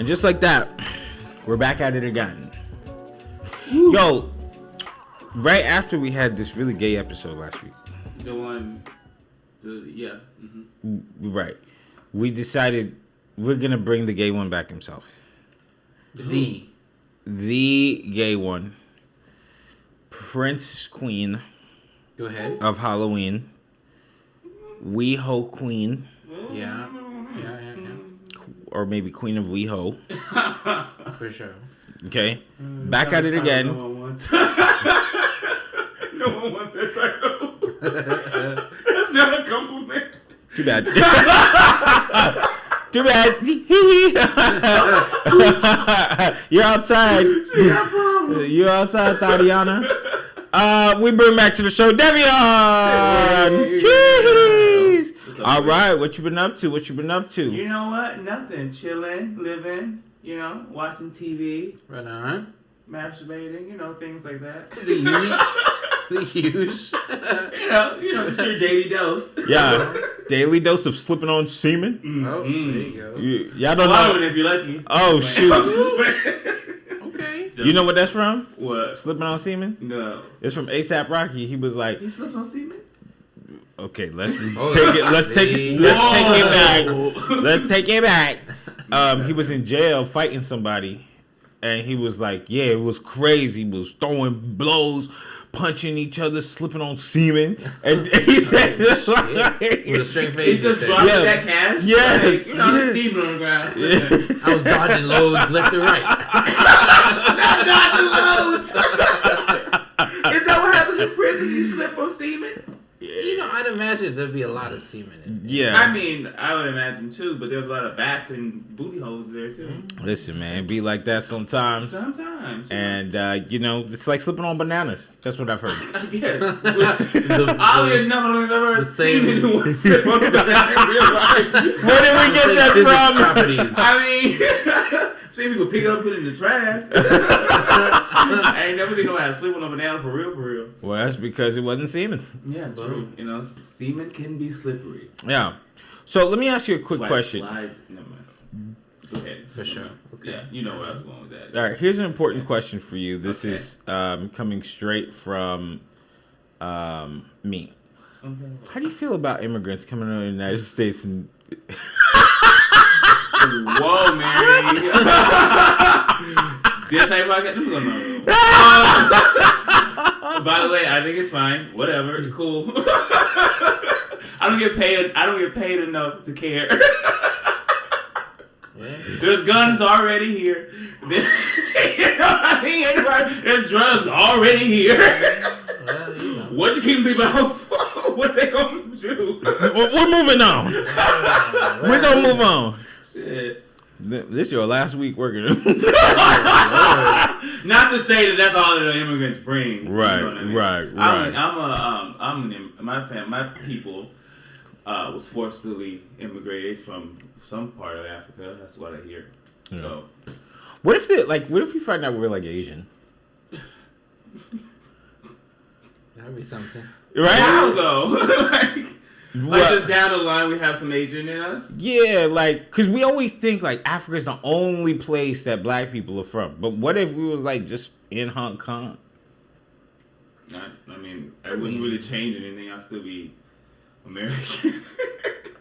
And just like that, we're back at it again. Woo. Yo, right after we had this really gay episode last week. Right. We decided we're going to bring the gay one back himself. The gay one. Prince Queen. Go ahead. Of Halloween. WeHo Queen. Yeah. Or maybe Queen of WeHo. For sure. Okay. Back at it again. No one wants that title. That's not a compliment. Too bad. Too bad. You're outside. She got problems. You're outside, Tatiana. We bring back to the show Devion. Jeez. All right, what you been up to? You know what? Nothing. Chilling, living. You know, watching TV. Right on. Masturbating. You know, things like that. The huge. you know, just your daily dose. Yeah, daily dose of slipping on semen. Oh, there you go. Y'all don't know. If you're lucky. Oh shoot. Okay. You know what that's from? What? Slipping on semen? No. It's from A$AP Rocky. He was like, He slips on semen? okay, let's take it back. He was in jail fighting somebody, and he was like, yeah, it was crazy. He was throwing blows, punching each other, slipping on semen, and he said, with a straight face. He just dropped that cash? Yes. Like, you know, the semen on the ground. I was dodging loads left and right. Not dodging loads! Is that what happens in prison? You slip on semen? You know, I'd imagine there'd be a lot of semen in there. Yeah. I mean, I would imagine too, but there's a lot of backs and booty holes there too. Listen, man, it be like that sometimes. Sometimes. And, you know, it's like slipping on bananas. That's what I've heard. I guess. I've never seen anyone slip on a banana in real life. Where did we get that from? I mean, seen people pick it up and put it in the trash. I ain't never seen nobody slip on a banana for real. Well, that's because it wasn't semen. Yeah, true. You know, semen can be slippery. Yeah. So let me ask you a quick question. Slides. Never mind. Go ahead. For sure. Okay. Yeah, you know where I was going with that. All right, here's an important question for you. This is coming straight from me. Okay. How do you feel about immigrants coming to the United States and... Whoa, Mary. This ain't about that. By the way, I think it's fine. Whatever. Cool. I don't get paid enough to care. There's guns already here. You know what I mean? There's drugs already here. What you keeping people out for? What they gonna do? We're moving on. We're gonna move on. Shit. This your last week working. Not to say that that's all that the immigrants bring. Right, you know what I mean? right. My people was forcibly immigrated from some part of Africa. That's what I hear. Yeah. So, what if you find out we're like Asian? That'd be something. Right? How though? Like just down the line, we have some Asian in us. Yeah, like, cause we always think like Africa's the only place that black people are from. But what if we was like just in Hong Kong? I mean, I wouldn't really change anything. I'd still be American.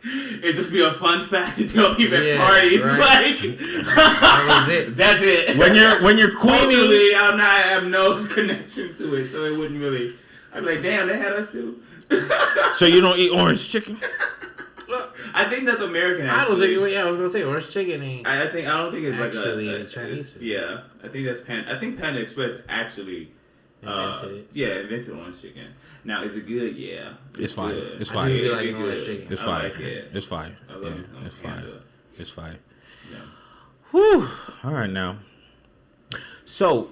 It'd just be a fun fact to tell people at parties. Right. Like, that was it. That's it. When you're culturally, I have no connection to it, so it wouldn't really. I'd be like, damn, they had us too. So you don't eat orange chicken? Well, I think that's American. Actually. I don't think. Yeah, I was gonna say orange chicken ain't. I don't think it's actually like a Chinese food. Yeah, I think that's I think Panda Express actually invented. Invented orange chicken. Now, is it good? Yeah, it's fine. Good. It's I fine. do really like orange chicken. It's I fine. like it. It's fine. I love it. It's fine. It's fine. Yeah. Whew. All right now. So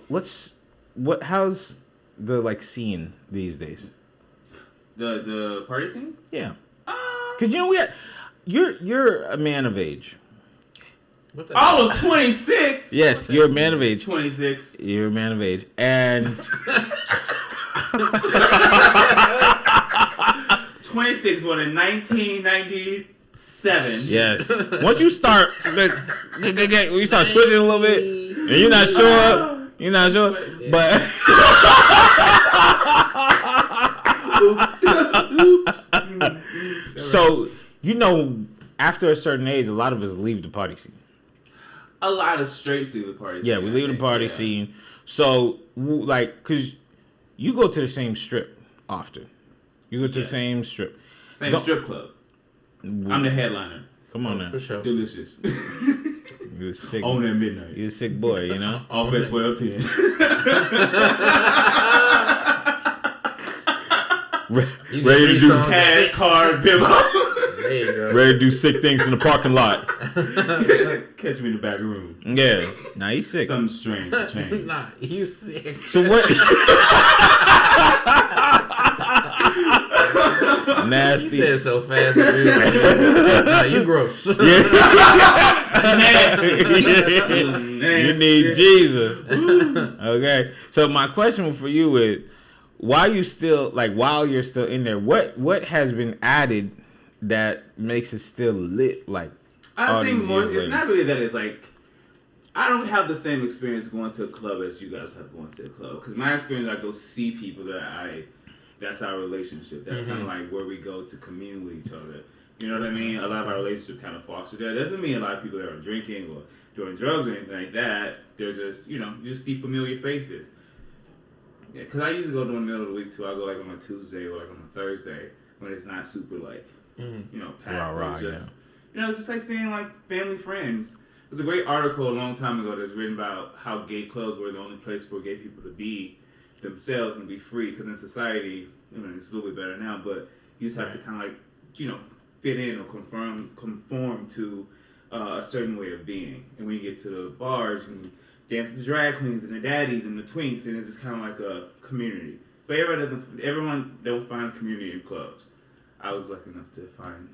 how's the like scene these days? The party scene? Yeah. Cause you know you're a man of age. All of 26. Yes, you're a man of age. 26. You're a man of age, and 26. What in 1996? 7. Yes. Once you start, when you start twitching a little bit, and you're not sure, but. Oops. So, after a certain age, a lot of us leave the party scene. A lot of straights leave the party scene. Yeah, we leave the party scene. So, because you go to the same strip often. You go to the same strip. Same strip club. I'm the headliner. Come on now. For sure. Delicious. You a sick. On at midnight. You a sick boy, Off at 12:10. Ready to do cash card bimbo. There you go. Ready to do sick things in the parking lot. Catch me in the back room. Yeah. Nah, he's sick. Something strange to change. Nah, you sick. So what? Nasty. You said it so fast. Nah, you gross. Nasty. You need Jesus. Okay. So my question for you is, while you're still in there, what has been added that makes it still lit? I think more. It's not really that. It's like I don't have the same experience going to a club as you guys have going to a club. Because my experience, I go see people that's our relationship. That's kind of like where we go to commune with each other. You know what I mean? A lot of our relationship kind of fosters that. Doesn't mean a lot of people that are drinking or doing drugs or anything like that. They're just, you just see familiar faces. Yeah, because I usually go during the middle of the week too. I go on a Tuesday or on a Thursday when it's not super packed. Rah, it's just, it's just like seeing family friends. There's a great article a long time ago that's written about how gay clubs were the only place for gay people to be themselves and be free. Because in society, it's a little bit better now, but you just have to kind of fit in or conform to a certain way of being. And when you get to the bars, you can dance with the drag queens and the daddies and the twinks, and it's just kind of like a community. But everyone don't find community in clubs. I was lucky enough to find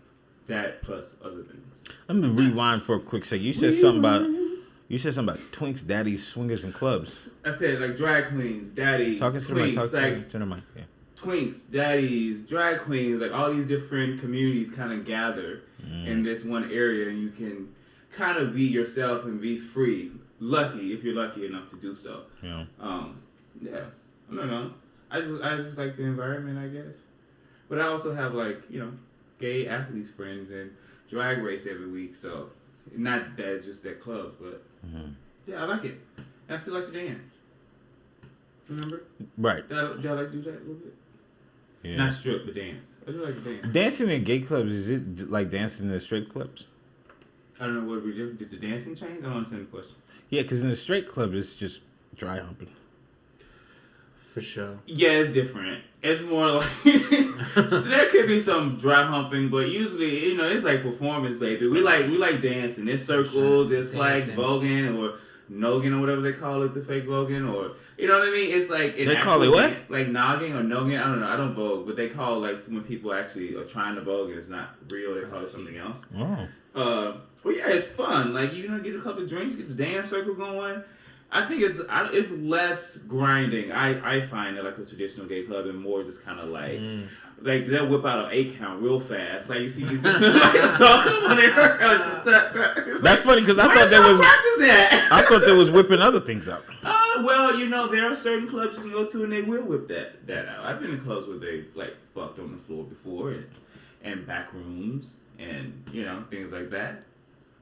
that plus other things. Let me rewind for a quick second. You said something about twinks, daddies, swingers, and clubs. I said drag queens, daddies, talking twinks, to the mic. Yeah. Twinks, daddies, drag queens, all these different communities kind of gather in this one area, and you can kind of be yourself and be free. Lucky if you're lucky enough to do so. Yeah. I don't know. I just like the environment, I guess. But I also have gay athletes friends and drag race every week. So not that it's just at clubs, but yeah, I like it. And I still like to dance. Remember? Right. Do I like to do that a little bit? Yeah. Not strip, but dance. I do like to dance. Dancing in gay clubs, is it like dancing in the straight clubs? I don't know what we did. Did the dancing change? I don't understand the question. Yeah, because in the straight club, it's just dry humping. For sure. Yeah, it's different. It's more like so there could be some dry humping, but usually, it's like performance, baby. We like dancing. It's circles. It's dancing. Like voguing or noggin or whatever they call it, the fake voguing, or you know what I mean. It's like they call it what? Like noggin or noggin. I don't know. I don't vogue, but they call when people actually are trying to vogue and it's not real. They call it something else. Oh. But yeah, it's fun. Get a couple of drinks, get the dance circle going. I think it's less grinding. I find it like a traditional gay club and more just kind of they'll whip out an 8 count real fast. Like you see these so come on there. That's funny because I thought they was whipping other things out. Well, there are certain clubs you can go to and they will whip that out. I've been in clubs where they fucked on the floor before and back rooms and things like that.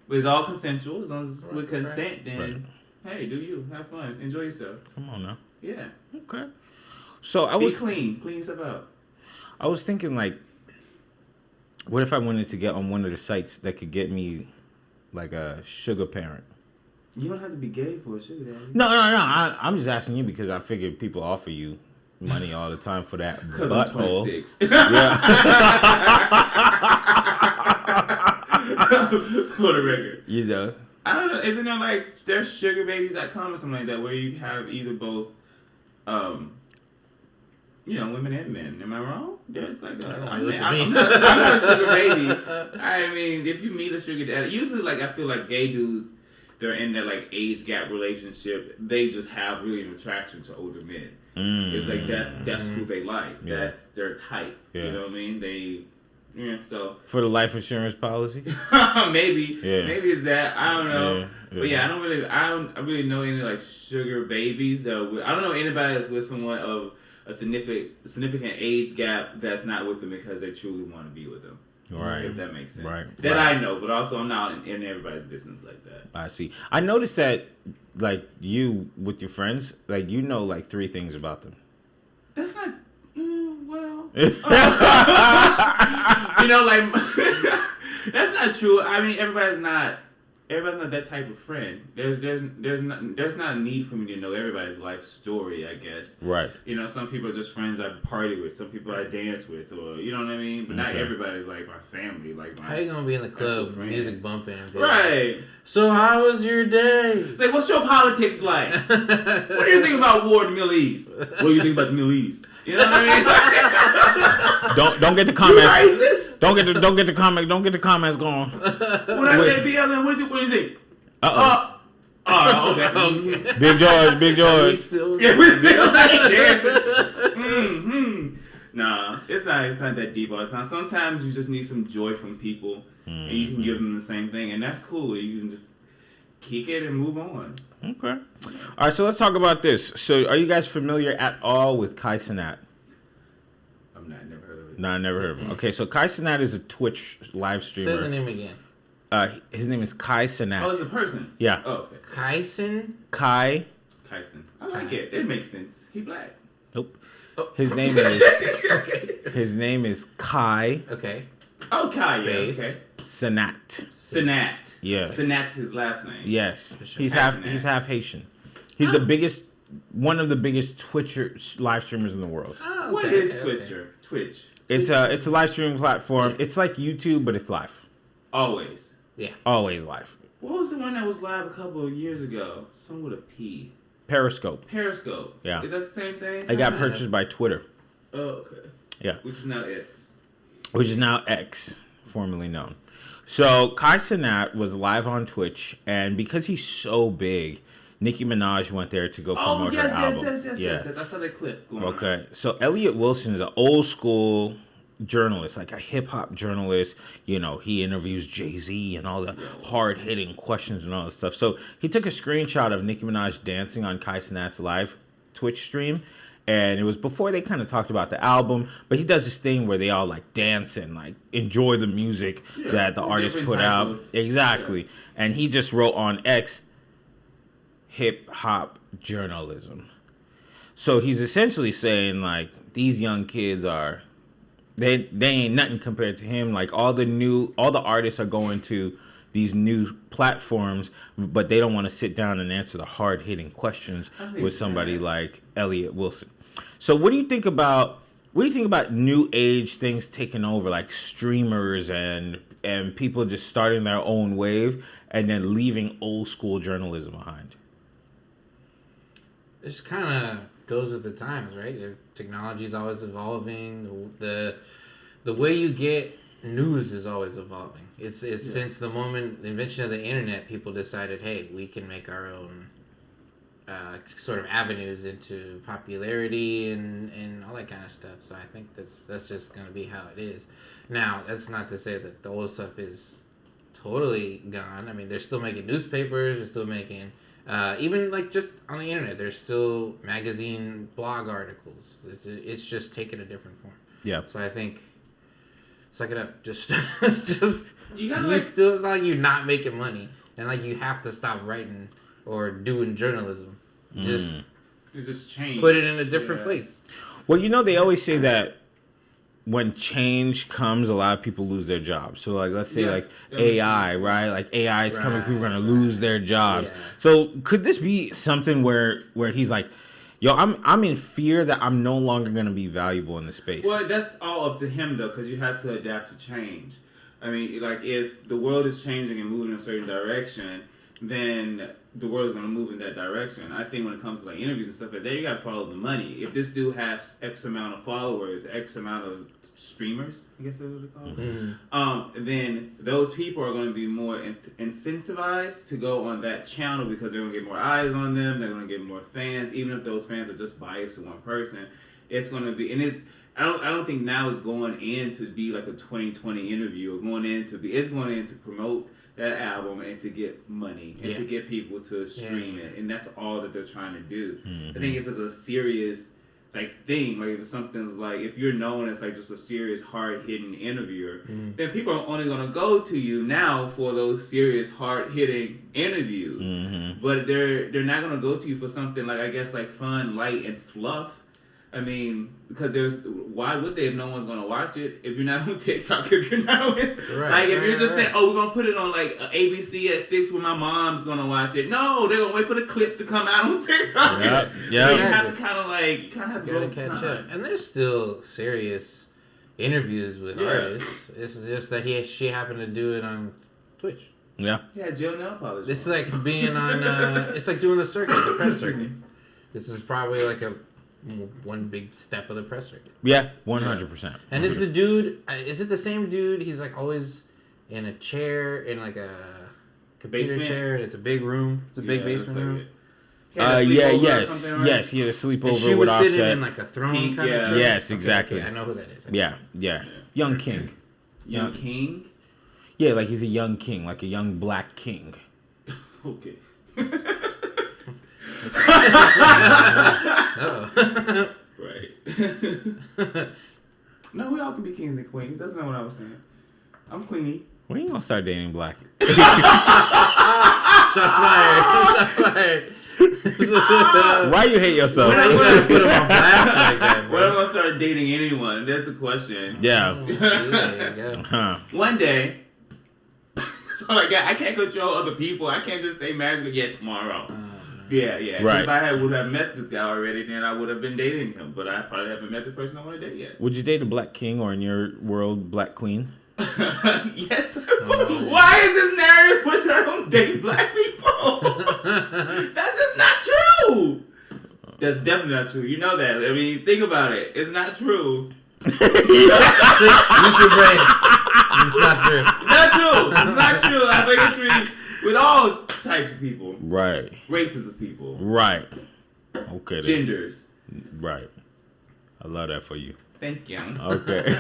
But it's all consensual. As long as it's with consent, then hey, do you have fun, enjoy yourself. Come on now. Yeah. Okay. So I was clean yourself out. I was thinking what if I wanted to get on one of the sites that could get me a sugar parent? You don't have to be gay for a sugar daddy. No. I'm just asking you because I figured people offer you money all the time for that. Because I'm 26. Yeah. For the record. I don't know. Isn't there there's sugar babies that come or something like that where you have either both, women and men. Am I wrong? There's I'm not a sugar baby. I mean, if you meet a sugar daddy, usually I feel like gay dudes, they're in that age gap relationship. They just have really an attraction to older men. It's that's who they like. Yeah. That's their type. Yeah. You know what I mean? Yeah, so For the life insurance policy. maybe it's that. I don't know. Yeah. But yeah, I don't really know any like sugar babies though. I don't know anybody that's with someone of a significant age gap that's not with them because they truly want to be with them. Right. If that makes sense. Right. That right. I know, but also I'm not in everybody's business like that. I see. I noticed that, like, you with your friends, like, you know, like, 3 things about them. That's not. Well. You know, like. That's not true. I mean, everybody's not that type of friend. There's not a need for me to know everybody's life story, I guess. Right. You know, some people are just friends I party with, some people I dance with, or you know what I mean. But not everybody's like my family. Like my. How you gonna be in the club, music bumping, and be right? Like, so how was your day? It's like, what's your politics like? What do you think about war in the Middle East? What do you think about the Middle East? You know what I mean? don't get the comments. You racist? Don't get the comments going. When I say BLM, what do you think? Okay. Big George. We still we still like dancing. Nah, it's not that deep all the time. Sometimes you just need some joy from people, and you can give them the same thing, and that's cool. You can just kick it and move on. Okay. All right, so let's talk about this. So, are you guys familiar at all with Kai Cenat? I'm not. Never heard of it. No, I never heard of him. Okay, so Kai Cenat is a Twitch live streamer. Say the name again. His name is Kai Cenat. Oh, it's a person. Yeah. Oh, okay. Kyson. Kai. Kyson. I like it. It makes sense. He black. Nope. Oh. His name is. Okay. His name is Kai. Okay. Oh, Kai. Yeah. Space. Okay. Cenat. Cenat. Yes. Cenat's his last name. Yes. Sure. He's half Haitian. He's one of the biggest live streamers in the world. Oh, okay. What is Twitter? Twitch. It's a live streaming platform. Yeah. It's like YouTube, but it's live. Always. Yeah. Always live. What was the one that was live a couple of years ago? Some with a P. Periscope. Yeah. Is that the same thing? It got purchased by Twitter. Oh, okay. Yeah. Which is now X. Formerly known. So Kai Cenat was live on Twitch, and because he's so big, Nicki Minaj went there to go promote her album. Yes. I saw that clip going on. So Elliot Wilson is an old school journalist, like a hip hop journalist. You know, he interviews Jay-Z and all the hard hitting questions and all this stuff. So he took a screenshot of Nicki Minaj dancing on Kai Cenat's live Twitch stream. And it was before they kind of talked about the album, but he does this thing where they all like dance and like enjoy the music that the artist put out. Exactly. Yeah. And he just wrote on X, hip hop journalism. So he's essentially saying like these young kids are, they ain't nothing compared to him. Like all the artists are going to these new platforms, but they don't want to sit down and answer the hard hitting questions with somebody like Elliot Wilson. So what do you think about new age things taking over, like streamers and people just starting their own wave and then leaving old school journalism behind? It just kind of goes with the times, right? Technology is always evolving. The way you get news is always evolving. It's since the invention of the internet, people decided, hey, we can make our own sort of avenues into popularity and all that kind of stuff. So I think that's just going to be how it is. Now, that's not to say that the old stuff is totally gone. I mean, they're still making newspapers. They're still making even like just on the internet. There's still magazine blog articles. It's just taken a different form. Yeah. So I think. Suck it up. Just you still, it's not like you're not making money, and like you have to stop writing or doing journalism. Just change. Put it in a different place. Well, you know, they always say that when change comes, a lot of people lose their jobs. So, like, let's say like AI, right? Like AI is coming, people are gonna lose their jobs. Yeah. So, could this be something where he's like, yo, I'm in fear that I'm no longer going to be valuable in the space? Well, that's all up to him, though, because you have to adapt to change. I mean, like, if the world is changing and moving in a certain direction, then the world is going to move in that direction. I think when it comes to, like, interviews and stuff like that, you got to follow the money. If this dude has X amount of followers, X amount of streamers, I guess that's what they call them, then those people are going to be more incentivized to go on that channel because they're going to get more eyes on them. They're going to get more fans, even if those fans are just biased to one person. It's going to be, and I don't think now is going in to be like a 2020 interview or going in to be. It's going in to promote that album and to get money and to get people to stream it, and that's all that they're trying to do. I think if it's a serious thing, like if something's like if you're known as like just a serious hard-hitting interviewer, then people are only gonna go to you now for those serious hard-hitting interviews. But they're not gonna go to you for something like I guess like fun, light, and fluff. I mean, because why would they if no one's gonna watch it? If you're not on TikTok, if you're not on it, if you're just saying, oh, we're gonna put it on like ABC at 6 when my mom's gonna watch it. No, they're gonna wait for the clips to come out on TikTok. Yeah. So you have to kind of have to go catch up. And there's still serious interviews with artists. It's just that she happened to do it on Twitch. Yeah. Yeah, Joe Nail Polish. It's like being on. It's like doing the circuit, the press circuit. This is probably like one big step of the press circuit. Yeah, 100%. And is the dude? Is it the same dude? He's like always in a chair in like a computer basement chair, and it's a big room. It's a big basement room. Yes, he had a sleepover and she with was Offset. sitting in like a throne kind of chair. Yes, exactly. Okay, I know who that is. Yeah. Young king. Young king? Yeah, like he's a young king, like a young black king. Okay. Right. No, we all can be kings and queens. That's not what I was saying. I'm queenie. When are you gonna start dating black? Shots fired. Why you hate yourself? Why you gotta put him on blast like that, bro? When am I gonna start dating anyone? That's the question. Yeah. One day. So I can't control other people. I can't just say magically, tomorrow. Yeah. Right. If I would have met this guy already, then I would have been dating him. But I probably haven't met the person I want to date yet. Would you date a black king or in your world, black queen? Yes. Why is this narrative pushing I don't date black people? That's just not true. That's definitely not true. You know that. I mean, think about it. It's not true. Use your brain. It's not true. Not true. It's not true. I think it's really with all types of people. Right. Races of people. Right. Okay. Genders. Then. Right. I love that for you. Thank you. Okay.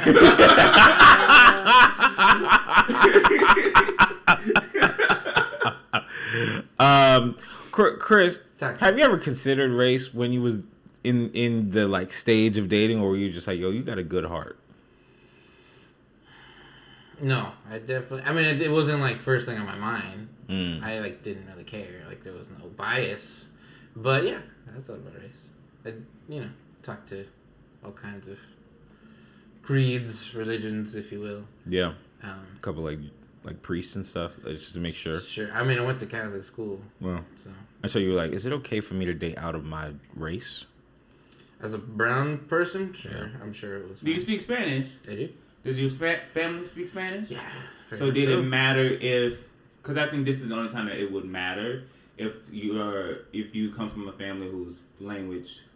Chris, have you ever considered race when you was in the like stage of dating, or were you just like, yo, you got a good heart? No, I definitely. I mean, it wasn't like first thing on my mind. Mm. I like didn't really care. Like there was no bias. But yeah, I thought about race. I talked to all kinds of creeds, religions, if you will. Yeah. A couple like priests and stuff, just to make sure. Sure. I mean, I went to Catholic school. Well. So. And so you were like, is it okay for me to date out of my race? As a brown person, sure. Yeah. I'm sure it was. Do you speak Spanish? I do. Does your family speak Spanish? Yeah. So did it matter if? Because I think this is the only time that it would matter if you come from a family whose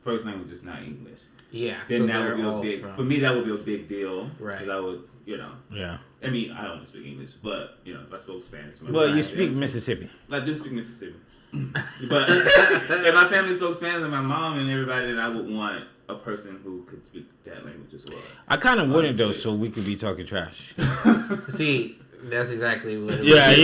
first language is not English. Yeah. Then that would be a big. For me, that would be a big deal. Right. Because I would, Yeah. I mean, I don't speak English, but if I spoke Spanish. Well, you speak Mississippi. I do speak Mississippi. But if my family spoke Spanish and my mom and everybody, then I would want a person who could speak that language as well. I kind of wouldn't though, so we could be talking trash. See, that's exactly what. It Yeah.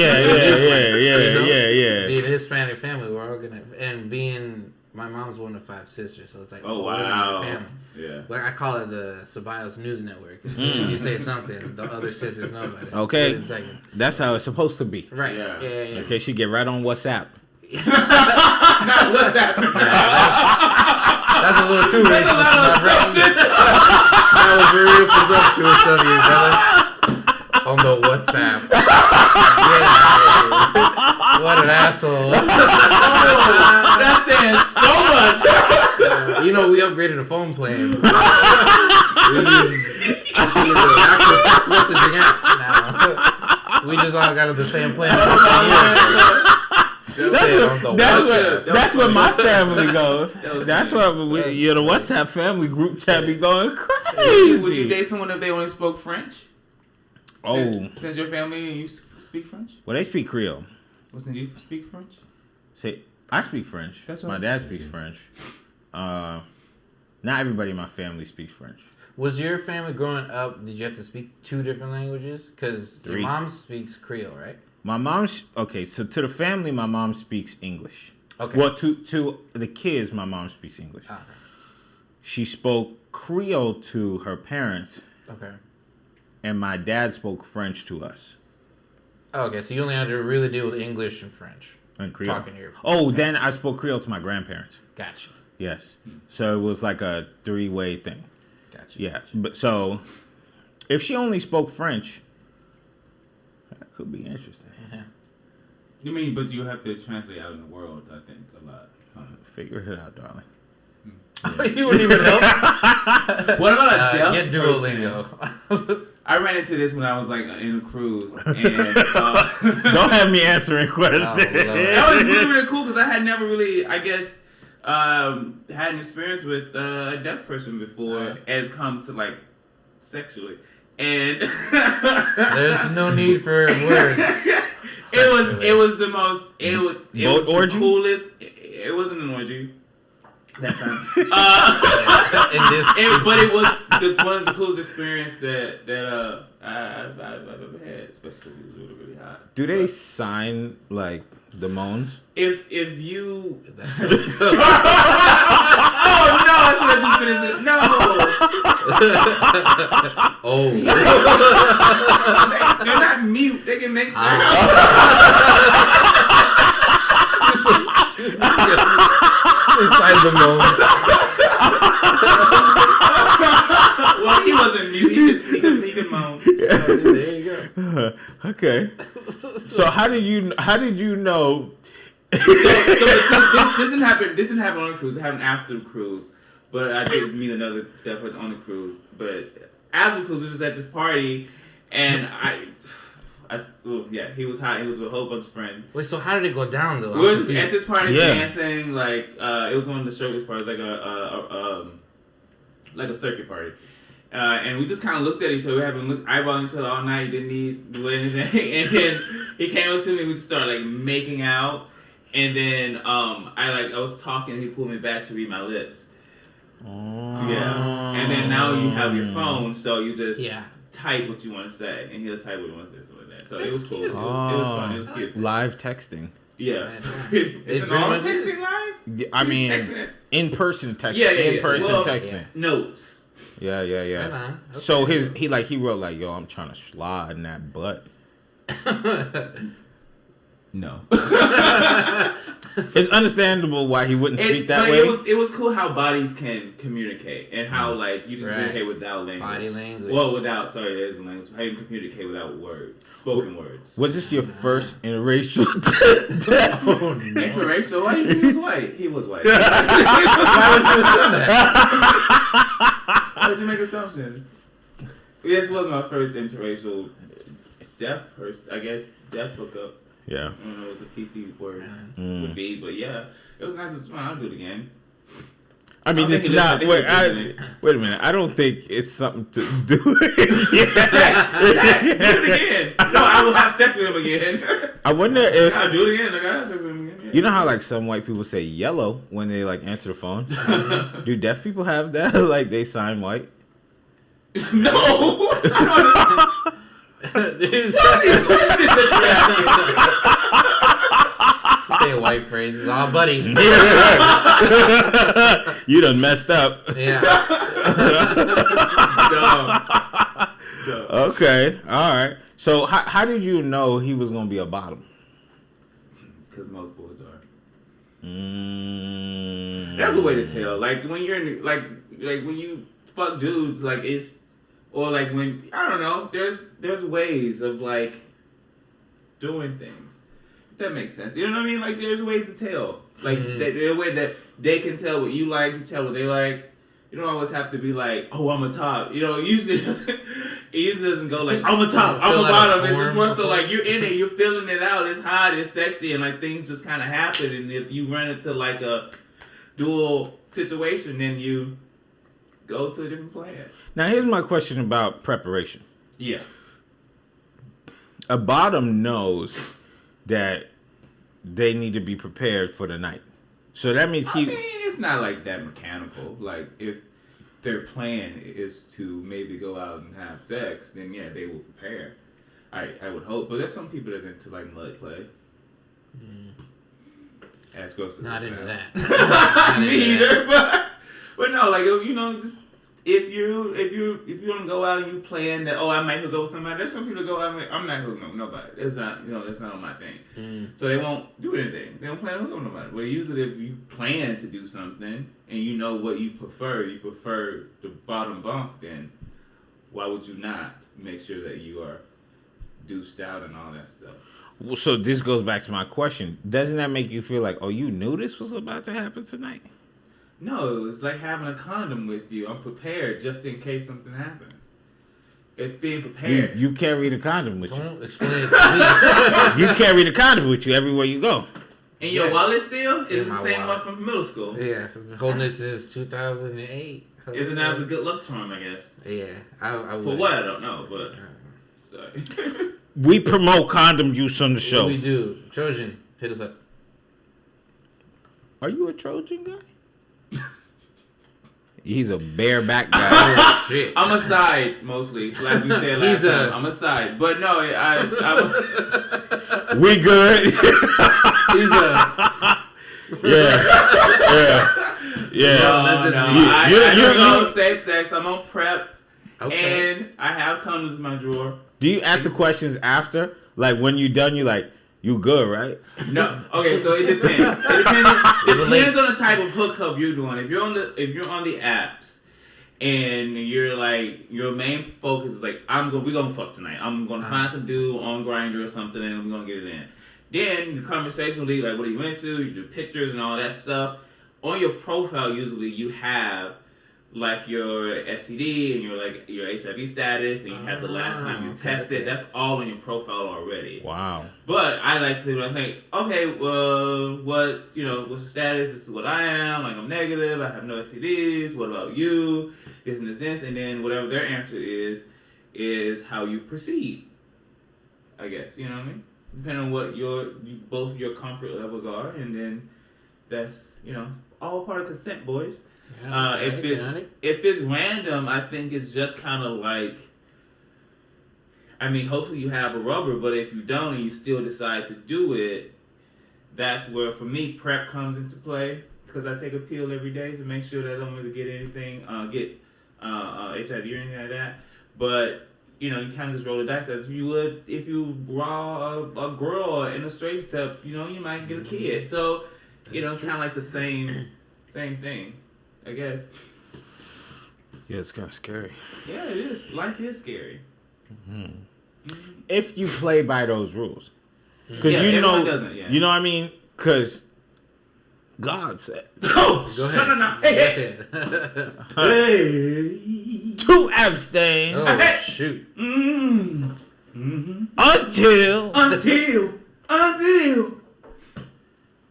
Being a Hispanic family, we're all gonna, and being my mom's one of 5 sisters, so it's like oh wow, family. Yeah. Like I call it the Ceballos News Network. As soon as you say something, the other sisters know about it. Okay, that's how it's supposed to be. Right. Yeah. Yeah. Okay, she get right on WhatsApp. Not WhatsApp. That's a little too racist. That's a lot of assumptions. That was real presumptuous of you, brother. On the WhatsApp. Yeah. What an asshole. That's saying so much. We upgraded the phone plans. We use actual text messaging app now. We just all got the same plan. That's where my family goes. That's where the WhatsApp family group chat be going crazy. Would you date someone if they only spoke French? Oh, since your family and you speak French? Well, they speak Creole. Listen, do you speak French? See, I speak French. My dad speaks French. Not everybody in my family speaks French. Was your family growing up? Did you have to speak 2 different languages? Because your 3. mom speaks Creole, right? My mom's okay. So to the family, my mom speaks English. Okay. Well, to the kids, my mom speaks English. Okay. She spoke Creole to her parents, Okay. and my dad spoke French to us. Okay, so you only had to really deal with English and French. And Creole. Talking to your Then I spoke Creole to my grandparents. Gotcha. Yes. So it was like a 3-way thing. Gotcha. Yeah. But so if she only spoke French, that could be interesting. Yeah. You mean, but you have to translate out in the world, I think, a lot. Figure it out, darling. You wouldn't even help. What about a deaf Get Duolingo. I ran into this when I was like in a cruise, and Don't have me answering questions. that was really, really cool because I had never really, I guess, had an experience with a deaf person before, as comes to like sexually, and There's no need for words. it was the most, it was orgy? the coolest. It wasn't an orgy that time. But it was one of the coolest experience that I've ever had, especially because it was really, really hot. Do they sign like the moans? If you That's oh no, I should have finished it. No. Oh. They're not mute. They can make sound. You're so stupid. Inside the moment. Well, he wasn't mute. He could moan. There you go. Okay. So how did you know? So this didn't happen. This didn't happen on the cruise. It happened after the cruise. But I did meet another deaf person on the cruise. But after the cruise, we was just at this party, and he was hot. He was with a whole bunch of friends. Wait, so how did it go down though? We were just at this party Yeah. dancing, like it was one of the circus parties, like a circuit party. And we just kind of looked at each other. We had been eyeballing each other all night. Didn't need to do anything. And then he came up to me. We just started like making out. And then I was talking. He pulled me back to read my lips. Yeah. And then now you have your phone, so you just type what you want to say, and he'll type what he wants to say, something like that. So it was cool. It was fun. It was cute. Live texting. Yeah. It Is it all texting live? I mean, Texting it? in-person texting. Yeah. In-person Well, texting. Notes. Yeah. Right on. Okay. So he wrote like, yo, I'm trying to slide in that butt. No. It's understandable why he wouldn't speak that but way. It was cool how bodies can communicate and how like you can communicate without language. Body language. Well, there's a language. How you can communicate without words, spoken words. Was this your first interracial? Oh, no. Interracial? Why? He was white. He was white. Why would you assume that? Why did you make assumptions? This was my first interracial deaf person. I guess deaf hookup. Yeah. I don't know what the PC word would be, but yeah, it was nice. It was fun. I'll do it again. I mean, it's not. Wait a minute. I don't think it's something to do. Sex. Do it again. No, I will have sex with him again. I wonder if I'll do it again. I gotta have sex with him again. Yeah. you know how like some white people say yellow when they like answer the phone. Do deaf people have that? Like they sign white? No. Dude, say white phrases. Oh, buddy. You done messed up. Yeah. Dumb. Okay. All right. So how did you know he was gonna be a bottom? Because most boys are. Mm. That's a way to tell. Like when you're in, like when you fuck dudes, like it's. Or like when I don't know, there's ways of like doing things. If that makes sense. You know what I mean? Like there's ways to tell. Like there's a way that they can tell what you like, you tell what they like. You don't always have to be like, oh, I'm a top. You know, it usually doesn't go like I'm a top, I'm a bottom. It's just more so like you're in it, you're feeling it out, it's hot, it's sexy, and like things just kinda happen, and if you run into like a dual situation, then you go to a different plan. Now here's my question about preparation. Yeah. A bottom knows that they need to be prepared for the night. So that means I mean, it's not like that mechanical. Like if their plan is to maybe go out and have sex, then yeah, they will prepare. I would hope, but there's some people that's into like mud play. As gross as Not it into sounds. that. Me either, but no, like just if you don't go out and you plan that I might hook up with somebody. There's some people that go out and like, I'm not hooking up with nobody. It's not that's not on my thing. So they won't do anything. They don't plan to hook up with nobody. Well, usually if you plan to do something and you know what you prefer the bottom bunk, then why would you not make sure that you are deuced out and all that stuff? Well, so this goes back to my question. Doesn't that make you feel like, oh, you knew this was about to happen tonight? No, it's like having a condom with you. I'm prepared just in case something happens. It's being prepared. You carry the condom with you. Don't explain it to me. You carry the condom with you everywhere you go. And your wallet still is In the my same wallet. one from middle school. Yeah, holding this since 2008. Isn't that a good luck charm, I guess? Yeah, I would. For what, I don't know, but... Sorry. We promote condom use on the show. We do. Trojan, hit us up. Are you a Trojan guy? He's a bareback guy. Oh, shit. I'm a side, mostly. Like you said last time. I'm a side. But no, We good. He's a... Yeah. No. I don't know safe sex. I'm on prep. Okay. And I have condoms in my drawer. Do you ask the questions after? Like when you done, you like, you good, right? No. Okay, so it depends. It depends on the type of hookup you're doing. If you're on the apps and you're like your main focus is like we're gonna fuck tonight. I'm gonna find some dude on Grindr or something and we're gonna get it in. Then the conversation will be like, what are you into? You do pictures and all that stuff. On your profile, usually you have like your STD and your HIV status, and you have the last time you tested. That's all on your profile already. Wow. But I like to say, okay, well, what's the status? This is what I am. Like, I'm negative. I have no STDs. What about you? This and this, and then whatever their answer is how you proceed. I guess you know what I mean. Depending on what both your comfort levels are, and then that's all part of consent, boys. Yeah, if it's random, I think it's just kind of like, I mean, hopefully you have a rubber, but if you don't and you still decide to do it, that's where, for me, prep comes into play, because I take a pill every day to make sure that I don't really get anything, HIV or anything like that. But you kind of just roll the dice as you would if you raw a girl in a straight step. You might get a kid. So kind of like the same thing, I guess. Yeah, it's kind of scary. Yeah, it is. Life is scary. If you play by those rules, because everyone doesn't. Yeah. You know what I mean? Because God said, "Oh, go shut ahead. up! Hey, to abstain Oh shoot! until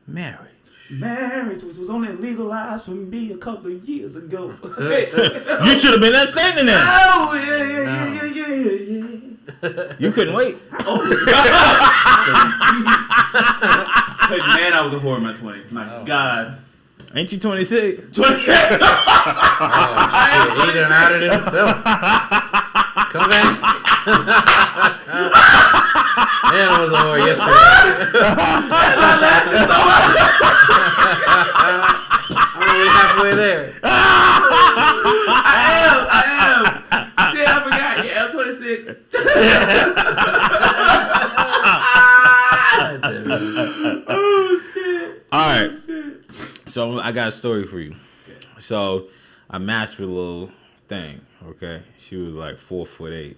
marriage was only legalized for me a couple of years ago." You should have been abstaining then. Oh yeah. You couldn't wait. Oh. Man, I was a whore in my 20s. My God. Ain't you 26? 20. Oh shit! He done outed himself. Come back. Man, I was a whore yesterday. That lasted so long. I'm only halfway there. I am. Shit, I forgot. Yeah, I'm 26. Oh shit. All right. Oh, shit. So I got a story for you. So I matched with a little thing. Okay, she was like 4'8".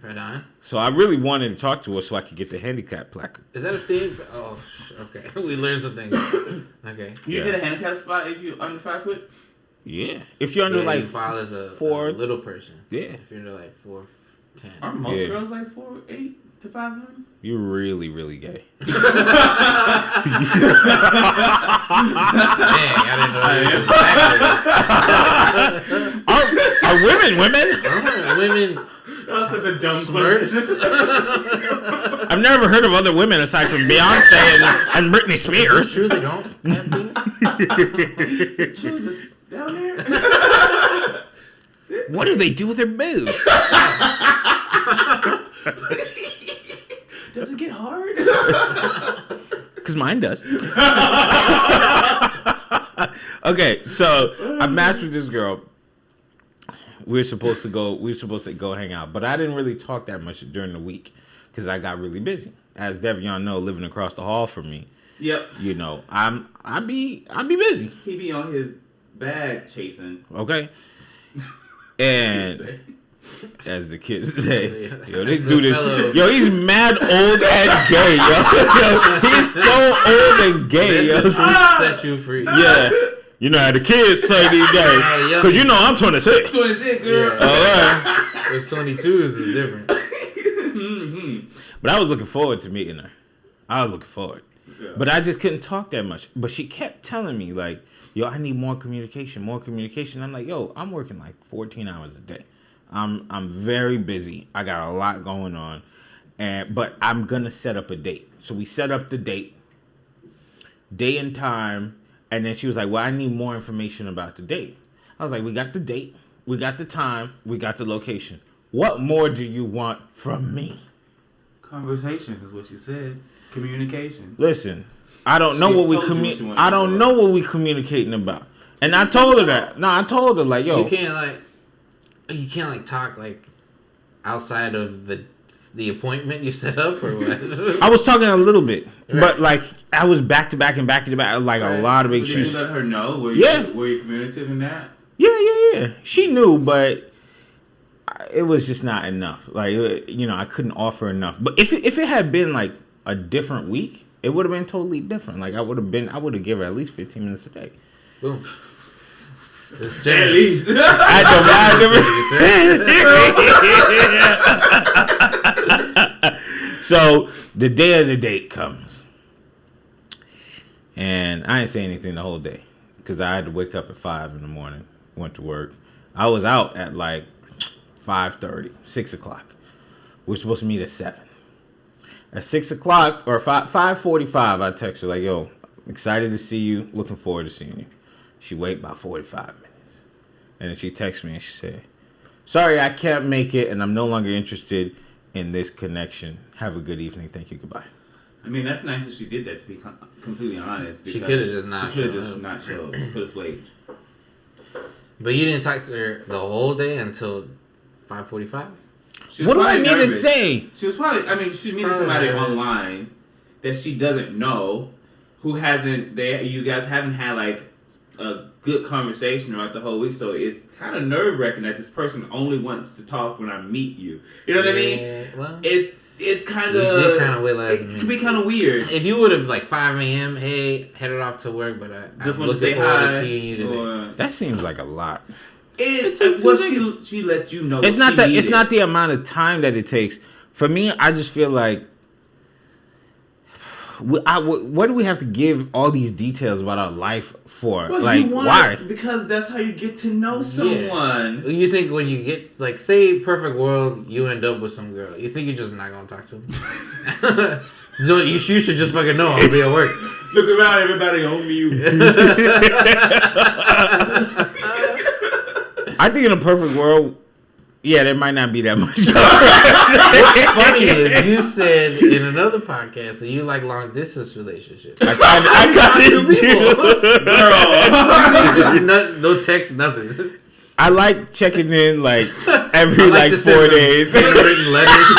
Right on. So I really wanted to talk to her so I could get the handicap placard. Is that a thing? Oh, okay. We learned some things. Okay. You get a handicap spot if you're under 5 foot? Yeah. If you're under like you file as a 4, little person. Yeah. If you're under like 4'10". Aren't most Yeah. girls like 4'8" to 5'9"? You're really, really gay. Dang, I didn't know that. Are women? Women That's such a dumb Smurfs? question. I've never heard of other women aside from Beyonce and Britney Is Spears. it true they don't have penis? She was just down there. What do they do with their boobs? Does it get hard? Because mine does. Okay, so I matched with this girl. We were supposed to go hang out, but I didn't really talk that much during the week because I got really busy. As Devion know, living across the hall from me. Yep. You know, I be busy. He be on his bag chasing. Okay. And as the kids say, yo, this dude is, yo, he's mad old and gay, yo. He's so old and gay, yo. Set you free. Yeah. You know how the kids play these days. Because you know I'm 26. 26, girl. Yeah. All right. The 22s is different. But I was looking forward to meeting her. I was looking forward. Yeah. But I just couldn't talk that much. But she kept telling me, like, yo, I need more communication. I'm like, yo, I'm working like 14 hours a day. I'm very busy. I got a lot going on. But I'm going to set up a date. So we set up the date. Day and time. And then she was like, well, I need more information about the date. I was like, we got the date. We got the time. We got the location. What more do you want from me? Conversation is what she said. Communication. Listen, I don't know what we communicating about. And I told her that. No, I told her like, yo, you can't talk like outside of the appointment you set up or what? I was talking a little bit, right. but like I was back to back and back to back, like right. A lot of big issues. Did you let her know? Were you communicative in that? Yeah. She knew, but it was just not enough. Like, you know, I couldn't offer enough. But if it had been like a different week, it would have been totally different. Like I would have given her at least 15 minutes a day. Boom. It's at least. So the day of the date comes, and I didn't say anything the whole day because I had to wake up at 5 in the morning. Went to work. I was out at like 5:30, 6 o'clock. We're supposed to meet at 7. At 6 o'clock or 5:45, I text her like, "Yo, excited to see you. Looking forward to seeing you." She waited about 45 minutes, and then she texted me and she said, "Sorry, I can't make it, and I'm no longer interested in this connection. Have a good evening. Thank you. Goodbye." I mean, that's nice that she did that. To be completely honest, she could have just not. She could have just not showed. Could have flaked. But you didn't talk to her the whole day until 5:45. What do I need to say? She was probably. I mean, she's meeting somebody online that she doesn't know, who hasn't. You guys haven't had like a good conversation throughout the whole week, so it's kind of nerve-wracking that this person only wants to talk when I meet you. You know what I mean? Well, it's kind of. You did kind of realize it could be kind of weird. If you would have like 5 a.m. Hey, headed off to work, but just I'm want to say forward hi. to seeing you today. That seems like a lot. She let you know. It's not that. It's not the amount of time that it takes. For me, I just feel like. What do we have to give all these details about our life for? Well, like, why? Because that's how you get to know someone. Yeah. You think when you get, like, say, perfect world, you end up with some girl. You think you're just not going to talk to them? You should just fucking know I'll be at work. Look around, everybody, only you. I think in a perfect world, yeah, there might not be that much. What's funny is you said in another podcast that you like long distance relationships. I kind of do. No text, nothing. I like checking in like every like 4 days. Handwritten letters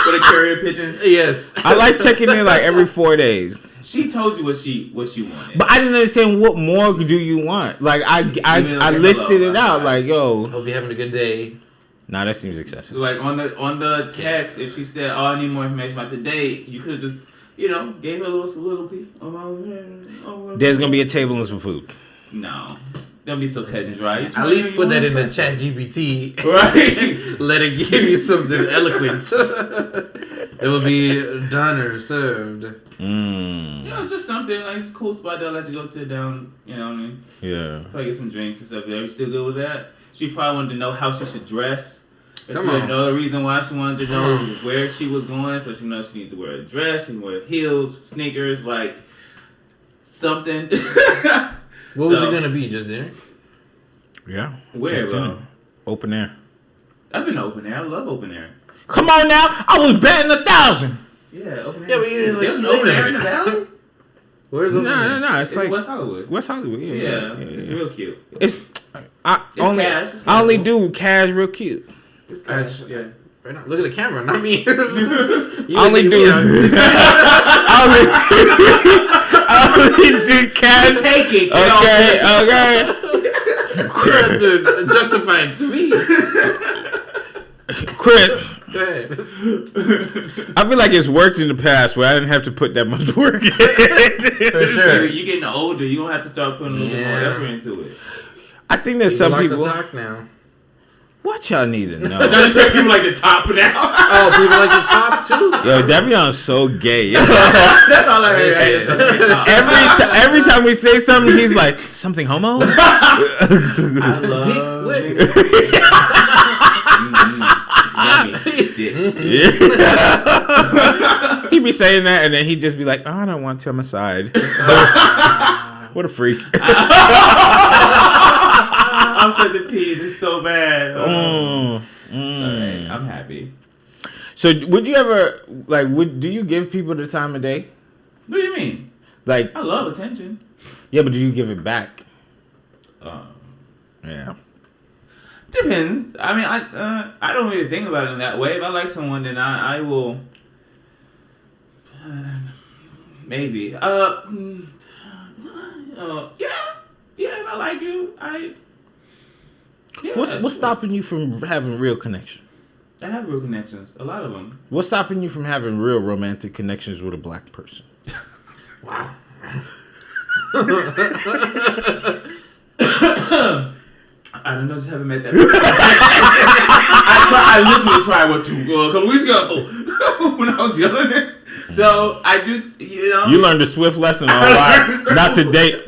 with a carrier pigeon. Yes. I like checking in like every 4 days. She told you what she wanted. But I didn't understand what more do you want. Like I listed it out like, yo, hope you're having a good day. Nah, that seems excessive. Like on the text, if she said, "Oh, I need more information about the date," you could have just, gave her a little soliloquy. There's gonna be a table and some food. No, don't be so cut and dry. At least put that in the chat GPT. Right. Let it give you something eloquent. It will be done or served. It's just something like it's a cool spot they'll let you go to down. You know what I mean? Yeah. Probably get some drinks and stuff. Are you still good with that? She probably wanted to know how she should dress. Come on. Another reason why she wanted to know where she was going, so she knows she needs to wear a dress, she wear heels, sneakers, like something. What was it gonna be? Just dinner? Yeah. Where, bro? Open air. I've been to open air. I love open air. Come on now, I was betting 1,000. Yeah, open air. Yeah, but you didn't There's an explain open air it. in the valley. Where's open air? No. It's like West Hollywood. West Hollywood. Yeah. It's real cute. It's Cash. It's I only casual. do cash real cute. It's cash. Yeah. Right now, look at the camera, not me. I only do. I only do cash. Take it. Okay. You have to justify it to me. Chris, Go ahead. I feel like it's worked in the past where I didn't have to put that much work in. For sure. You're getting older. You don't have to start putting a little bit more effort into it. I think there's People some like people. to talk now. What y'all need to know? Don't say people like the top now. Oh, people like to talk too? Yo, Davion's so gay. That's all I heard. Every time we say something, he's like, something homo? I love Dick split. Dicks. Yeah. He'd be saying that, and then he'd just be like, oh, I don't want to on my side. What a freak. I'm such a tease. It's so bad. Sorry, I'm happy. So, would you ever, do you give people the time of day? What do you mean? Like, I love attention. yeah, but do you give it back? Yeah. Depends. I mean, I don't really think about it in that way. If I like someone, then I will. Maybe. Yeah. If I like you, Yeah, What's stopping you from having real connection? I have real connections. A lot of them. What's stopping you from having real romantic connections with a black person? Wow. I don't know, just haven't met that person. I literally tried a couple weeks ago when I was young. So I do, You learned a swift lesson on why not to date.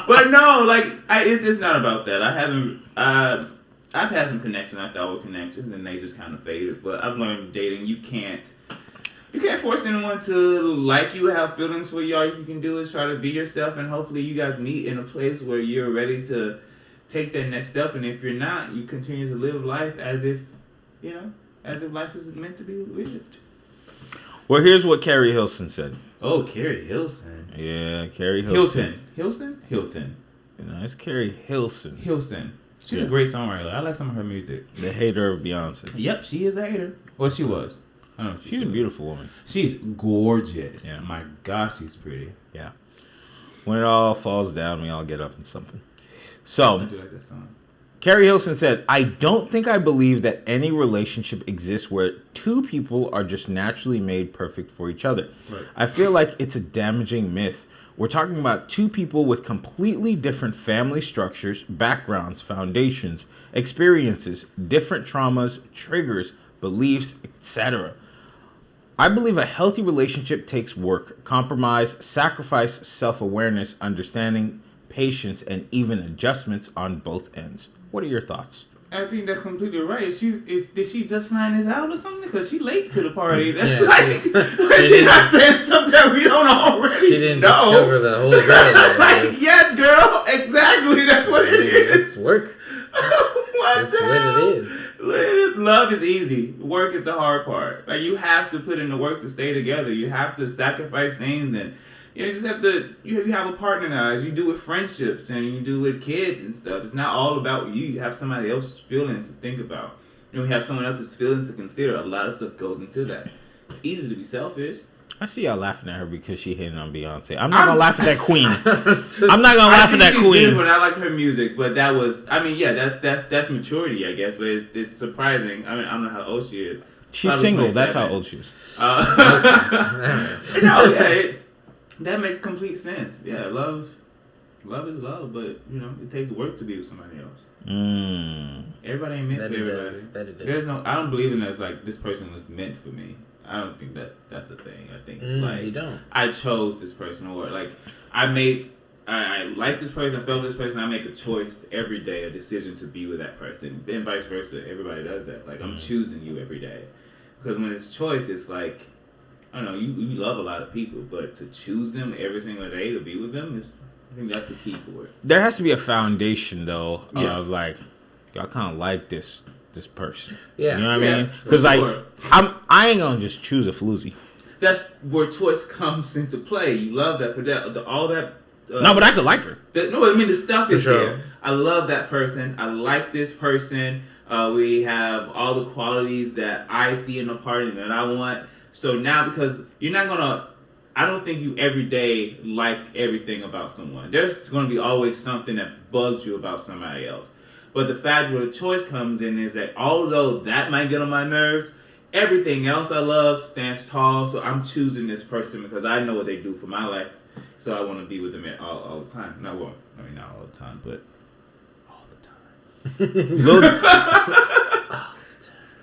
But no, it's not about that. I haven't. I've had some connections I thought were connections, and they just kind of faded. But I've learned dating, you can't force anyone to like you, have feelings for you. All you can do is try to be yourself, and hopefully you guys meet in a place where you're ready to take that next step. And if you're not, you continue to live life as if life is meant to be lived. Well, here's what Carrie Hilson said. Oh, Carrie Hilson. Yeah, Carrie Hilson. Hilton. It's Carrie Hilson. Hilson. She's a great songwriter. I like some of her music. The hater of Beyonce. Yep, she is a hater. Well, she was. I don't know. She's a beautiful woman. She's gorgeous. Yeah. My gosh, she's pretty. Yeah. When it all falls down, we all get up in something. So, I do like that song. Carrie Hilson said, I don't think I believe that any relationship exists where two people are just naturally made perfect for each other. Right. I feel like it's a damaging myth. We're talking about two people with completely different family structures, backgrounds, foundations, experiences, different traumas, triggers, beliefs, etc. I believe a healthy relationship takes work, compromise, sacrifice, self-awareness, understanding, patience, and even adjustments on both ends. What are your thoughts? I think that's completely right. Did she just find this out or something? Because she late to the party. That's she's not saying stuff that we don't already She didn't know. discover the holy grail. Yes, girl. Exactly. That's what it is. It's work. That's what it is. Love is easy. Work is the hard part. You have to put in the work to stay together. You have to sacrifice things, and you just have to. You have a partner now, as you do with friendships and you do with kids and stuff. It's not all about you. You have somebody else's feelings to think about. You have someone else's feelings to consider. A lot of stuff goes into that. It's easy to be selfish. I see y'all laughing at her because she hating on Beyonce. I'm not gonna laugh at that queen. I'm not gonna laugh at that she's queen. Beautiful, and I like her music, but that was. I mean, yeah, that's maturity, I guess. But it's surprising. I mean, I don't know how old she is. She's single. That's how old she is. That makes complete sense. Yeah, love is love, but it takes work to be with somebody else. Everybody ain't meant for everybody. That it does. There's no. I don't believe in that. Like this person was meant for me. I don't think that's a thing. I think it's you don't. I chose this person, or I like this person, I felt this person. I make a choice every day, a decision to be with that person, and vice versa. Everybody does that. I'm choosing you every day, because when it's choice, it's like, I don't know. You love a lot of people, but to choose them every single day to be with them I think that's the key for it. There has to be a foundation though Yeah. of like y'all kind of like this person. Yeah. You know what Yeah, I mean? for Because sure. like I ain't gonna just choose a floozy. That's where choice comes into play. You love that, but all that. No, but I could like her. No, I mean the stuff is For sure. there. I love that person. I like this person. We have all the qualities that I see in a party that I want. So now, because you're not gonna, I don't think you every day like everything about someone. There's gonna be always something that bugs you about somebody else. But the fact where the choice comes in is that although that might get on my nerves, everything else I love stands tall. So I'm choosing this person because I know what they do for my life. So I want to be with them all the time. Not all the time, but all the time.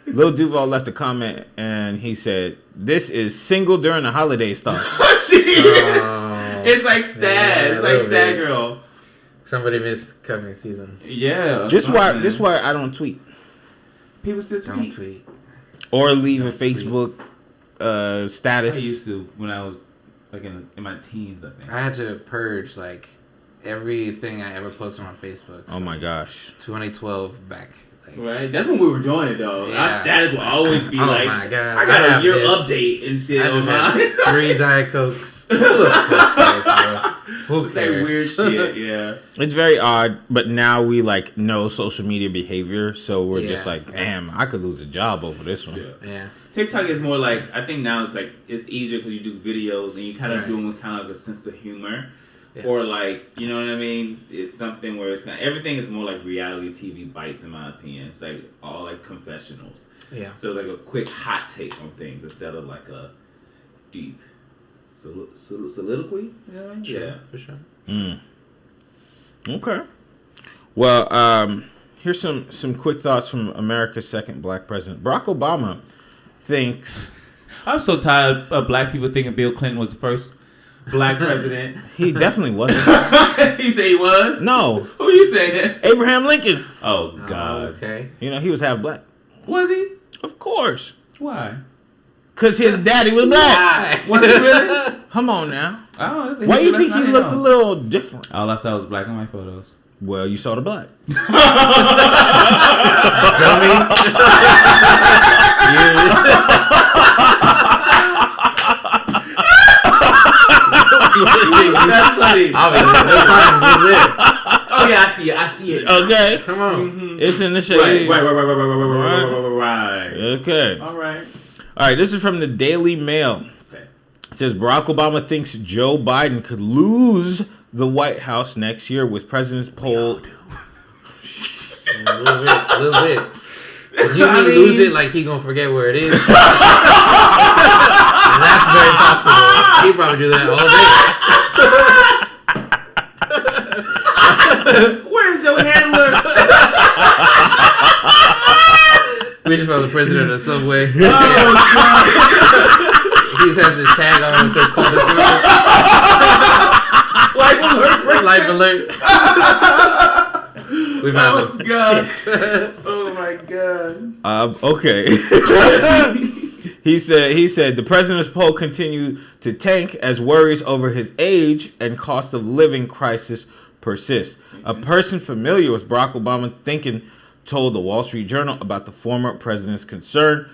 Lil Duval left a comment and he said, "This is single during the holiday starts." She is. Oh. It's like sad. Yeah, It's a like little sad bit. girl. Somebody missed coming season. Yeah. This why I don't tweet people still Don't tweet. tweet. or leave a Don't tweet. Facebook I status. used to when I was like in my teens. I think. I had to purge like everything I ever posted on Facebook. Oh my gosh. 2012 back. Like, Right. That's when we were doing it though. Our Yeah. status would always be oh like, my god! I got a have year this. update and shit I on just had mine. 3 Diet Cokes. Who the fuck cares, bro? Who It's like cares? weird shit. Yeah. It's very odd, but now we like know social media behavior, so we're just Yeah. like, damn, I could lose a job over this one. Yeah. TikTok is more like, I think now it's like it's easier because you do videos and you kind of Right. do them with kind of like a sense of humor. Yeah. Or like, you know what I mean? It's something where it's kind of, everything is more like reality TV bites in my opinion. It's like all like confessionals. Yeah. So it's like a quick hot take on things instead of like a deep soliloquy. You know what I mean? Yeah. For sure. Mm. Okay. Well, here's some quick thoughts from America's second black president. Barack Obama thinks I'm so tired of black people thinking Bill Clinton was the first black president. he definitely wasn't. You say he was? No, Who you saying? Abraham Lincoln. Oh God. Okay. You know, he was half black. Was he? Of course. Why? Because his daddy was black. Was he really? Come on now. Oh, that's Why do you think he looked a little different? All I saw was black on my photos. Well, you saw the black. That's funny. Obviously, no signs was there. Oh yeah, I see it. I see it. Okay. Come on. Mhm. It's in the shade. Right. Okay. All right. All right, this is from the Daily Mail. Okay. It says Barack Obama thinks Joe Biden could lose the White House next year with president's poll. A little bit. But you mean lose it like he gonna forget where it is? And that's very possible. He probably do that all day. Where's your handler? We just found the president of the subway. Oh God. He has this tag on him that says call this number. Life alert. Life alert. We found him. God. Shit. Oh my God. Okay. He said the president's poll continued to tank as worries over his age and cost of living crisis persist. A person familiar with Barack Obama's thinking told the Wall Street Journal about the former president's concern,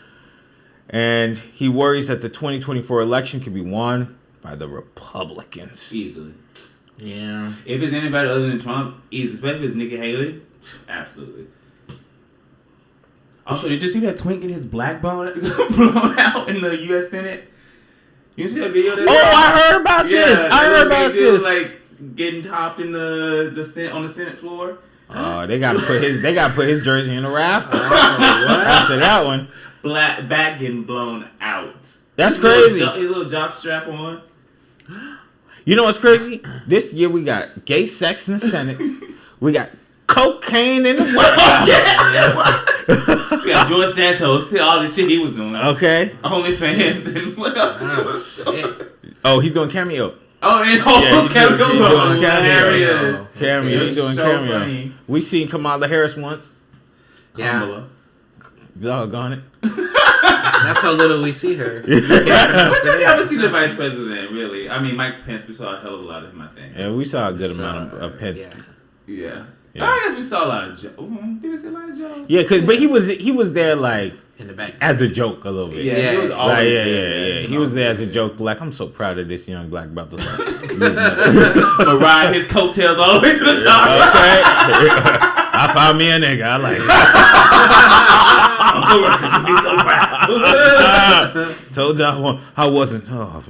and he worries that the 2024 election could be won by the Republicans. Easily. Yeah. If it's anybody other than Trump, easy. Especially if it's Nikki Haley. Absolutely. Also, did you see that twink get his black bone blown out in the U.S. Senate? You see that video? Oh, I heard about this. I heard about this. Like getting topped in the Senate on the Senate floor. They gotta put his jersey in the rafters Oh, what? after that one. Black back getting blown out. That's His crazy. little jock strap on. You know what's crazy? This year we got gay sex in the Senate. We got cocaine in the White House. We got George Santos. See all the shit he was doing. Okay. OnlyFans and what else he was doing. Oh, he's doing cameo. Oh, and all Yeah, those he's cameos doing on. cameo. There he is. Cameo. He's doing so cameo. funny. We seen Kamala Harris once. Yeah. Kamala. Doggone it. That's how little we see her. But you never see the vice president, really. I mean, Mike Pence, we saw a hell of a lot of him, I think. Yeah, we saw a good amount of Pence. Yeah. Yeah. I guess we saw a lot of Joe. Did we see a lot of Joe? Yeah, but he was there like in the back as a joke a little bit. Yeah, he was always like, there. He was there as a joke. Like, I'm so proud of this young black brother. But ride his coattails all the way to the top. Okay. I found me a nigga. I like it. Be so proud. Told y'all I wasn't. Oh,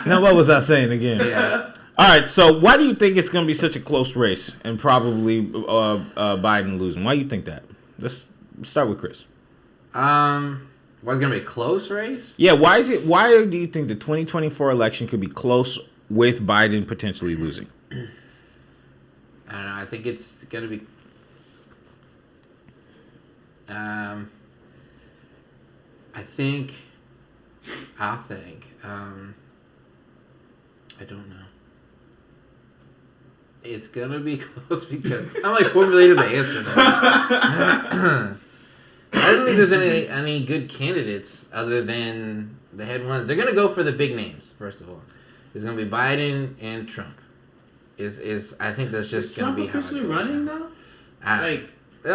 now what was I saying again? Yeah. All right. So why do you think it's going to be such a close race and probably Biden losing? Why do you think that? Let's start with Chris. Was it gonna be a close race? Yeah. Why do you think the 2024 election could be close with Biden potentially losing? I don't know. I think it's gonna be. I think. I don't know. It's gonna be close because I'm like formulating the answer now. I don't think there's any good candidates other than the head ones. They're gonna go for the big names first of all. It's gonna be Biden and Trump. Is I think that's just gonna be how it goes. Officially running though? Like, he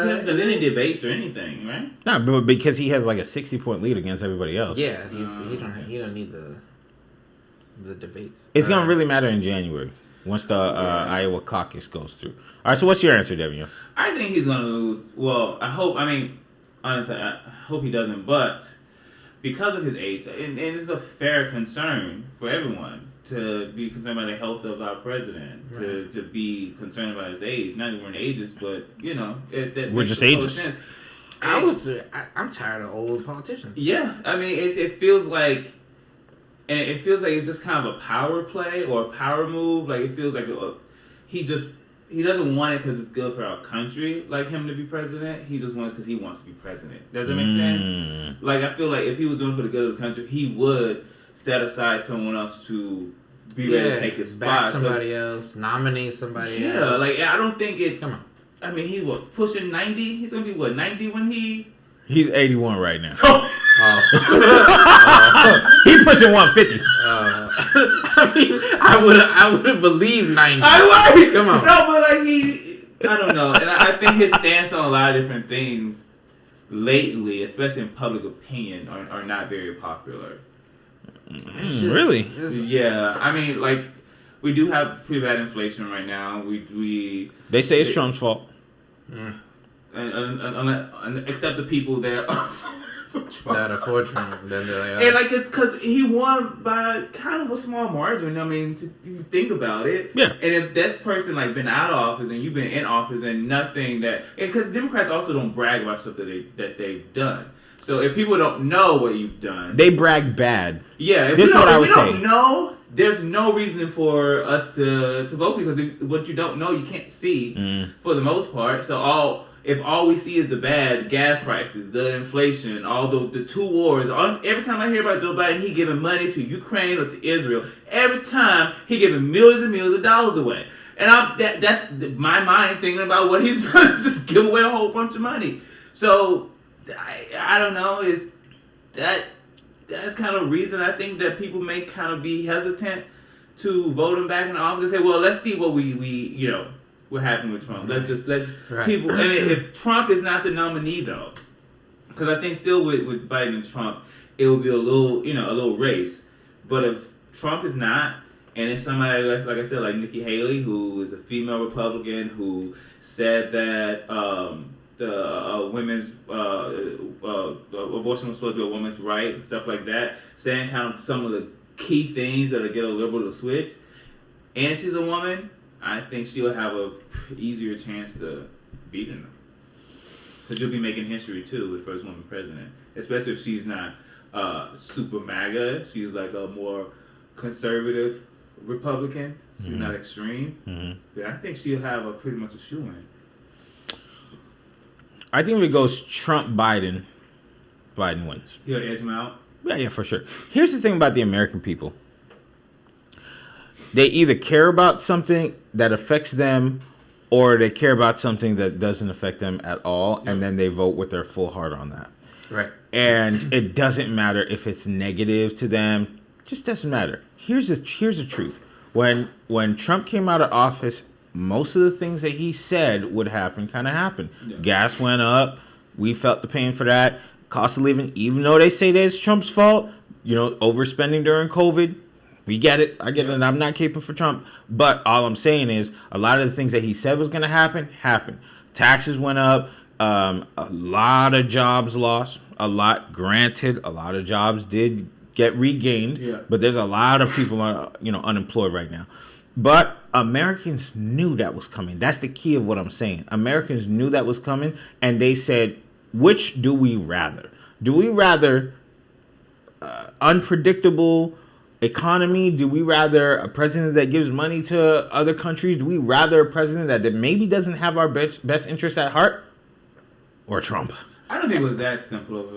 he hasn't done any debates or anything, right? No, but because he has like a 60-point lead against everybody else. Yeah, he don't need the debates. It's gonna really matter in January once the Iowa caucus goes through. All right, so what's your answer, Devin? I think he's gonna lose. Well, I hope. I mean, honestly, I hope he doesn't. But because of his age, and it's a fair concern for everyone to be concerned about the health of our president, right. to be concerned about his age. Not even ages, but We're just ages. I'm tired of old politicians. Yeah, I mean, it feels like. And it feels like it's just kind of a power play or a power move. Like, it feels like he doesn't want it because it's good for our country, like him to be president. He just wants it because he wants to be president. Does that make sense? Like, I feel like if he was doing it for the good of the country, he would set aside someone else to be ready to take his spot. Back somebody else, nominate somebody else. Yeah, like, I don't think it's... Come on. I mean, he was pushing 90? He's going to be, 90 when he... He's 81 right now. He's pushing 150. I mean, I would have believed 90. Come on. No, but like I don't know. And I think his stance on a lot of different things lately, especially in public opinion, are not very popular. Really? Yeah. I mean, like, we do have pretty bad inflation right now. They say it's Trump's fault. And except the people that are for Trump. That are for Trump. Then they're like, and like, it's because he won by kind of a small margin. I mean, if you think about it. Yeah. And if this person like been out of office and you've been in office and nothing that, because Democrats also don't brag about stuff that they've done. So if people don't know what you've done, they brag bad. Yeah. If this is what I if would we say. Don't know, there's no reason for us to vote because what you don't know, you can't see for the most part. So if all we see is the bad, the gas prices, the inflation, all the two wars, every time I hear about Joe Biden, he giving money to Ukraine or to Israel. Every time he giving millions and millions of dollars away. And that's my mind thinking about what he's going to just give away a whole bunch of money. So I don't know. That's kind of reason I think that people may kind of be hesitant to vote him back in office. They say, well, let's see what what happened with Trump. Let's people. And if Trump is not the nominee, though, because I think still with Biden and Trump, it will be a little race. But if Trump is not, and it's somebody like I said, like Nikki Haley, who is a female Republican, who said that the women's abortion was supposed to be a woman's right and stuff like that, saying kind of some of the key things that'll get a liberal to switch, and she's a woman, I think she'll have a easier chance to beat him. Because she'll be making history too with first woman president, especially if she's not super MAGA. She's like a more conservative Republican. She's not extreme. But I think she'll have pretty much a shoe-in. I think if it goes Trump, Biden wins. You'll edge him out? Yeah, for sure. Here's the thing about the American people. They either care about something that affects them or they care about something that doesn't affect them at all, and then they vote with their full heart on that. Right. And it doesn't matter if it's negative to them. It just doesn't matter. Here's the truth. When Trump came out of office, most of the things that he said would happen kind of happened. Yeah. Gas went up. We felt the pain for that. Cost of living, even though they say that it's Trump's fault, overspending during COVID, we get it. I get it. And I'm not caping for Trump. But all I'm saying is a lot of the things that he said was going to happen, happened. Taxes went up. A lot of jobs lost. Granted, a lot of jobs did get regained. Yeah. But there's a lot of people, unemployed right now. But Americans knew that was coming. That's the key of what I'm saying. Americans knew that was coming. And they said, which do we rather? Do we rather unpredictable economy? Do we rather a president that gives money to other countries? Do we rather a president that maybe doesn't have our best interests at heart? Or Trump? I don't think it was that simple of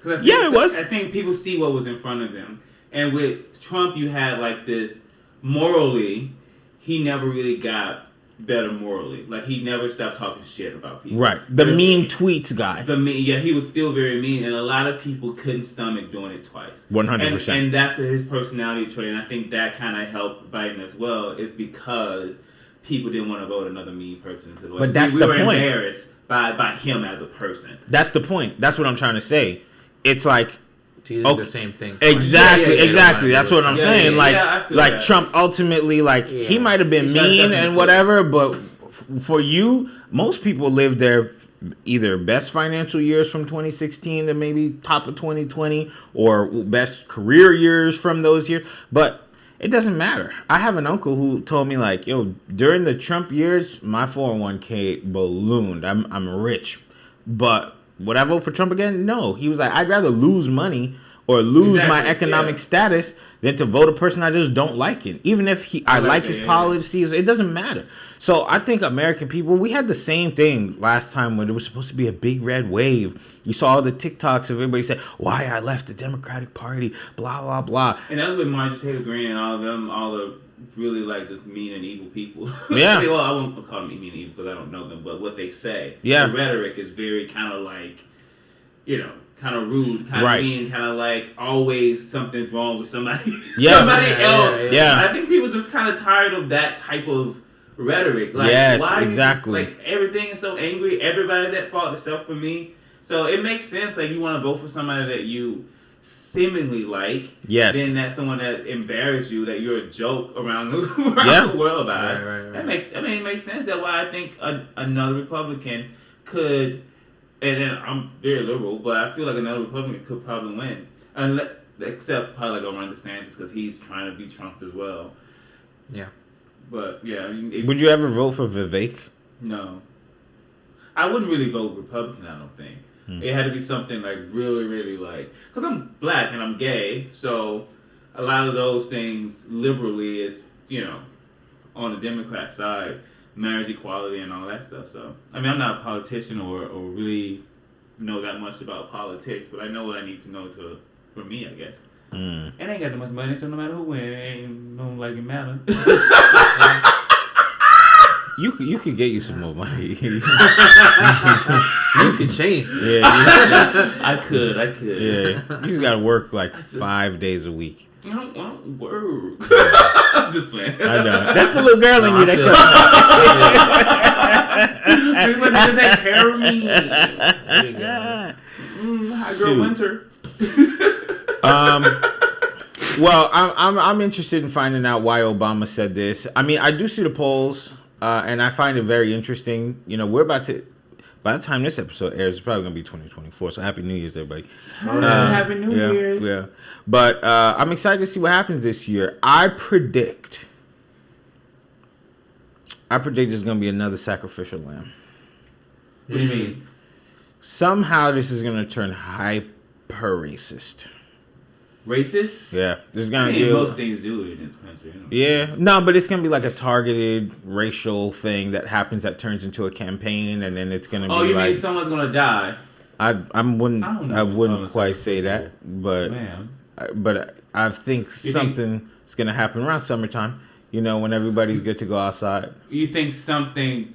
it was. I think people see what was in front of them. And with Trump, you had like this, morally, he never really got better morally. Like, he never stopped talking shit about people. Right. The mean tweets guy. He was still very mean, and a lot of people couldn't stomach doing it twice. 100%. And that's his personality trait, and I think that kind of helped Biden as well, is because people didn't want to vote another mean person into the way. But that's the point. We were embarrassed by him as a person. That's the point. That's what I'm trying to say. It's like, the same thing. Exactly. That's what I'm saying. That. Trump ultimately, he might have been mean and whatever, but for you, most people lived their either best financial years from 2016 to maybe top of 2020, or best career years from those years. But it doesn't matter. I have an uncle who told me during the Trump years, my 401k ballooned. I'm rich, but would I vote for Trump again? No. He was like, I'd rather lose money or lose my economic status than to vote a person I just don't like it. Even if I like his policies, it doesn't matter. So I think American people, we had the same thing last time when it was supposed to be a big red wave. You saw all the TikToks of everybody say, why I left the Democratic Party, blah, blah, blah. And that was with Marjorie Taylor Greene and all of them, all the really just mean and evil people. Yeah. Well, I won't call them mean and evil because I don't know them, but what they say, the rhetoric is very kind of kind of rude, kind of mean, kind of always something's wrong with somebody. Somebody else. Yeah. I think people just kind of tired of that type of rhetoric. Why exactly. Everything is so angry. Everybody's at fault except for me. So it makes sense you want to vote for somebody that you seemingly like. Yes. Then that's someone that embarrassed you, that you're a joke around the world about. Right. It makes sense. That's why I think another Republican could. And then I'm very liberal, but I feel like another Republican could probably win. Except probably a Ron DeSantis, because he's trying to beat Trump as well. Yeah. But, yeah. Would you ever vote for Vivek? No. I wouldn't really vote Republican, I don't think. It had to be something really, really because I'm black and I'm gay, so a lot of those things liberally is, on the Democrat side. Marriage equality and all that stuff. So, I'm not a politician or really know that much about politics, but I know what I need to know for me, I guess. And I ain't got that much money, so no matter who wins, don't it matter. You could get you some more money. You could change that. Yeah. I could. Yeah. You just gotta work 5 days a week. I don't work. I'm just playing. I know. That's the little girl in you that comes. People need to take care of me. There you go. High girl winter. Well, I'm interested in finding out why Obama said this. I do see the polls, and I find it very interesting. We're about to. By the time this episode airs, it's probably going to be 2024, so Happy New Year's, everybody. Happy New Year's. Yeah. But I'm excited to see what happens this year. I predict there's going to be another sacrificial lamb. What do you mean? Somehow this is going to turn hyper racist. Racist? Yeah. There's going to be most things do in this country. Yeah. No, but it's going to be a targeted racial thing that happens that turns into a campaign, and then it's going to be you mean someone's going to die? I wouldn't quite say that, but I think something's going to happen around summertime, when everybody's good to go outside. You think something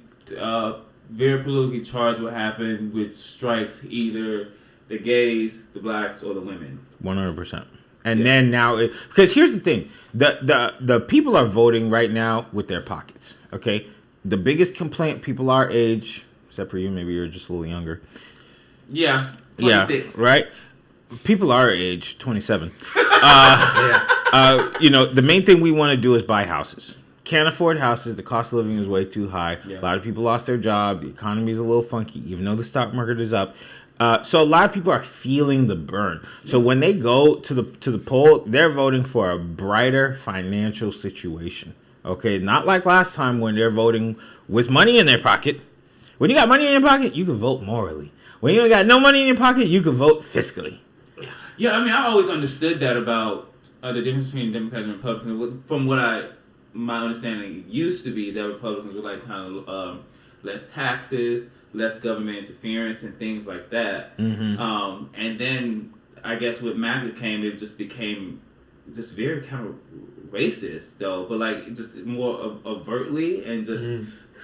very politically charged what happened, which strikes either the gays, the blacks, or the women. 100%. And then now, because here's the thing, the people are voting right now with their pockets. Okay, the biggest complaint people our age, except for you, maybe you're just a little younger. Yeah, 26. Yeah, right. People our age, 27. The main thing we want to do is buy houses. Can't afford houses. The cost of living is way too high. Yeah. A lot of people lost their job. The economy is a little funky, even though the stock market is up. So a lot of people are feeling the burn. So when they go to the poll, they're voting for a brighter financial situation. Okay, not like last time when they're voting with money in their pocket. When you got money in your pocket, you can vote morally. When you ain't got no money in your pocket, you can vote fiscally. Yeah, I mean, I always understood that about the difference between Democrats and Republicans. From what my understanding used to be, that Republicans were like kind of less taxes, less government interference, and things like that. Mm-hmm. And then I guess with MAGA came, it just became just very kind of racist, though, but like just more overtly, and just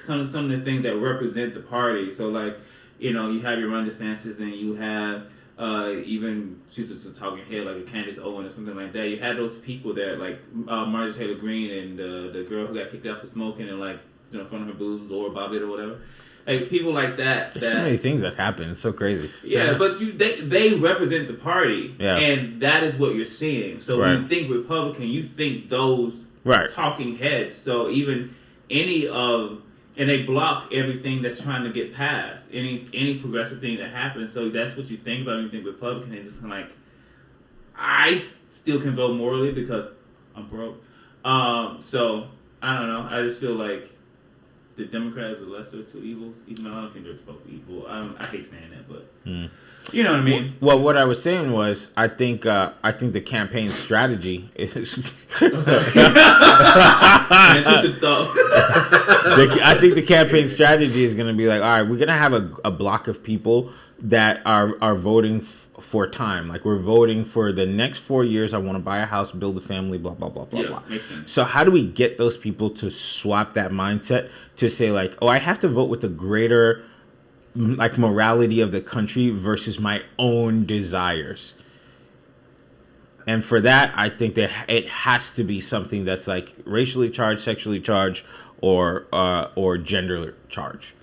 kind of some of the things that represent the party. So like, you have your Ron DeSantis, and you have even she's just a talking head like a Candace Owen or something like that. You had those people there like Marjorie Taylor Greene and the girl who got kicked out for smoking and like in front of her boobs, Laura Bobbitt or whatever. Like people like that. There's so many things that happen. It's so crazy. Yeah, but they represent the party, and that is what you're seeing. So when you think Republican, you think those talking heads. So even and they block everything that's trying to get passed. Any progressive thing that happens. So that's what you think about when you think Republican. It's just kind of like, I still can vote morally because I'm broke. So I don't know. I just feel like the Democrats are the lesser of two evils, even though I don't think they're both evil. I hate saying that, but you know what I mean. Well, what I was saying was, I think the campaign strategy is. Intrusive thought. I think the campaign strategy is going to be like, all right, we're going to have a block of people that are voting for time. Like, we're voting for the next 4 years. I want to buy a house, build a family, blah, blah, blah, blah, blah. Makes sense. So how do we get those people to swap that mindset to say, like, oh, I have to vote with the greater, like, morality of the country versus my own desires? And for that, I think that it has to be something that's, like, racially charged, sexually charged, or gender charged.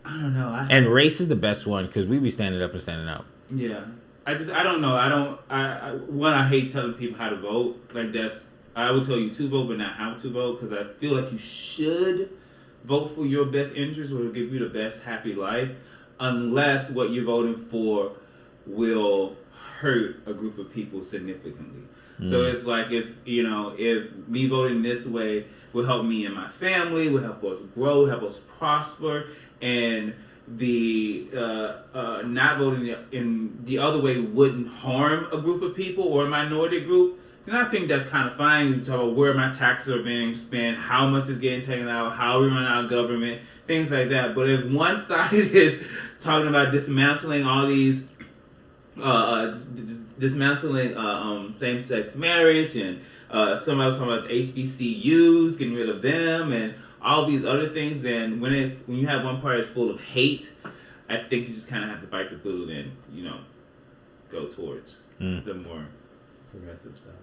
I don't know. And race is the best one because we be standing up and standing out. Yeah. I don't know. I hate telling people how to vote. Like I would tell you to vote, but not how to vote, because I feel like you should vote for your best interest or give you the best happy life, unless what you're voting for will hurt a group of people significantly. So it's like if me voting this way will help me and my family, will help us grow, help us prosper, and the not voting in the other way wouldn't harm a group of people or a minority group, then I think that's kind of fine. You talk about where my taxes are being spent, how much is getting taken out, how we run our government, things like that. But if one side is talking about dismantling all these same-sex marriage, and some else talking about HBCUs, getting rid of them, and all these other things, and when you have one party that's full of hate, I think you just kind of have to bite the bullet and go towards the more progressive side.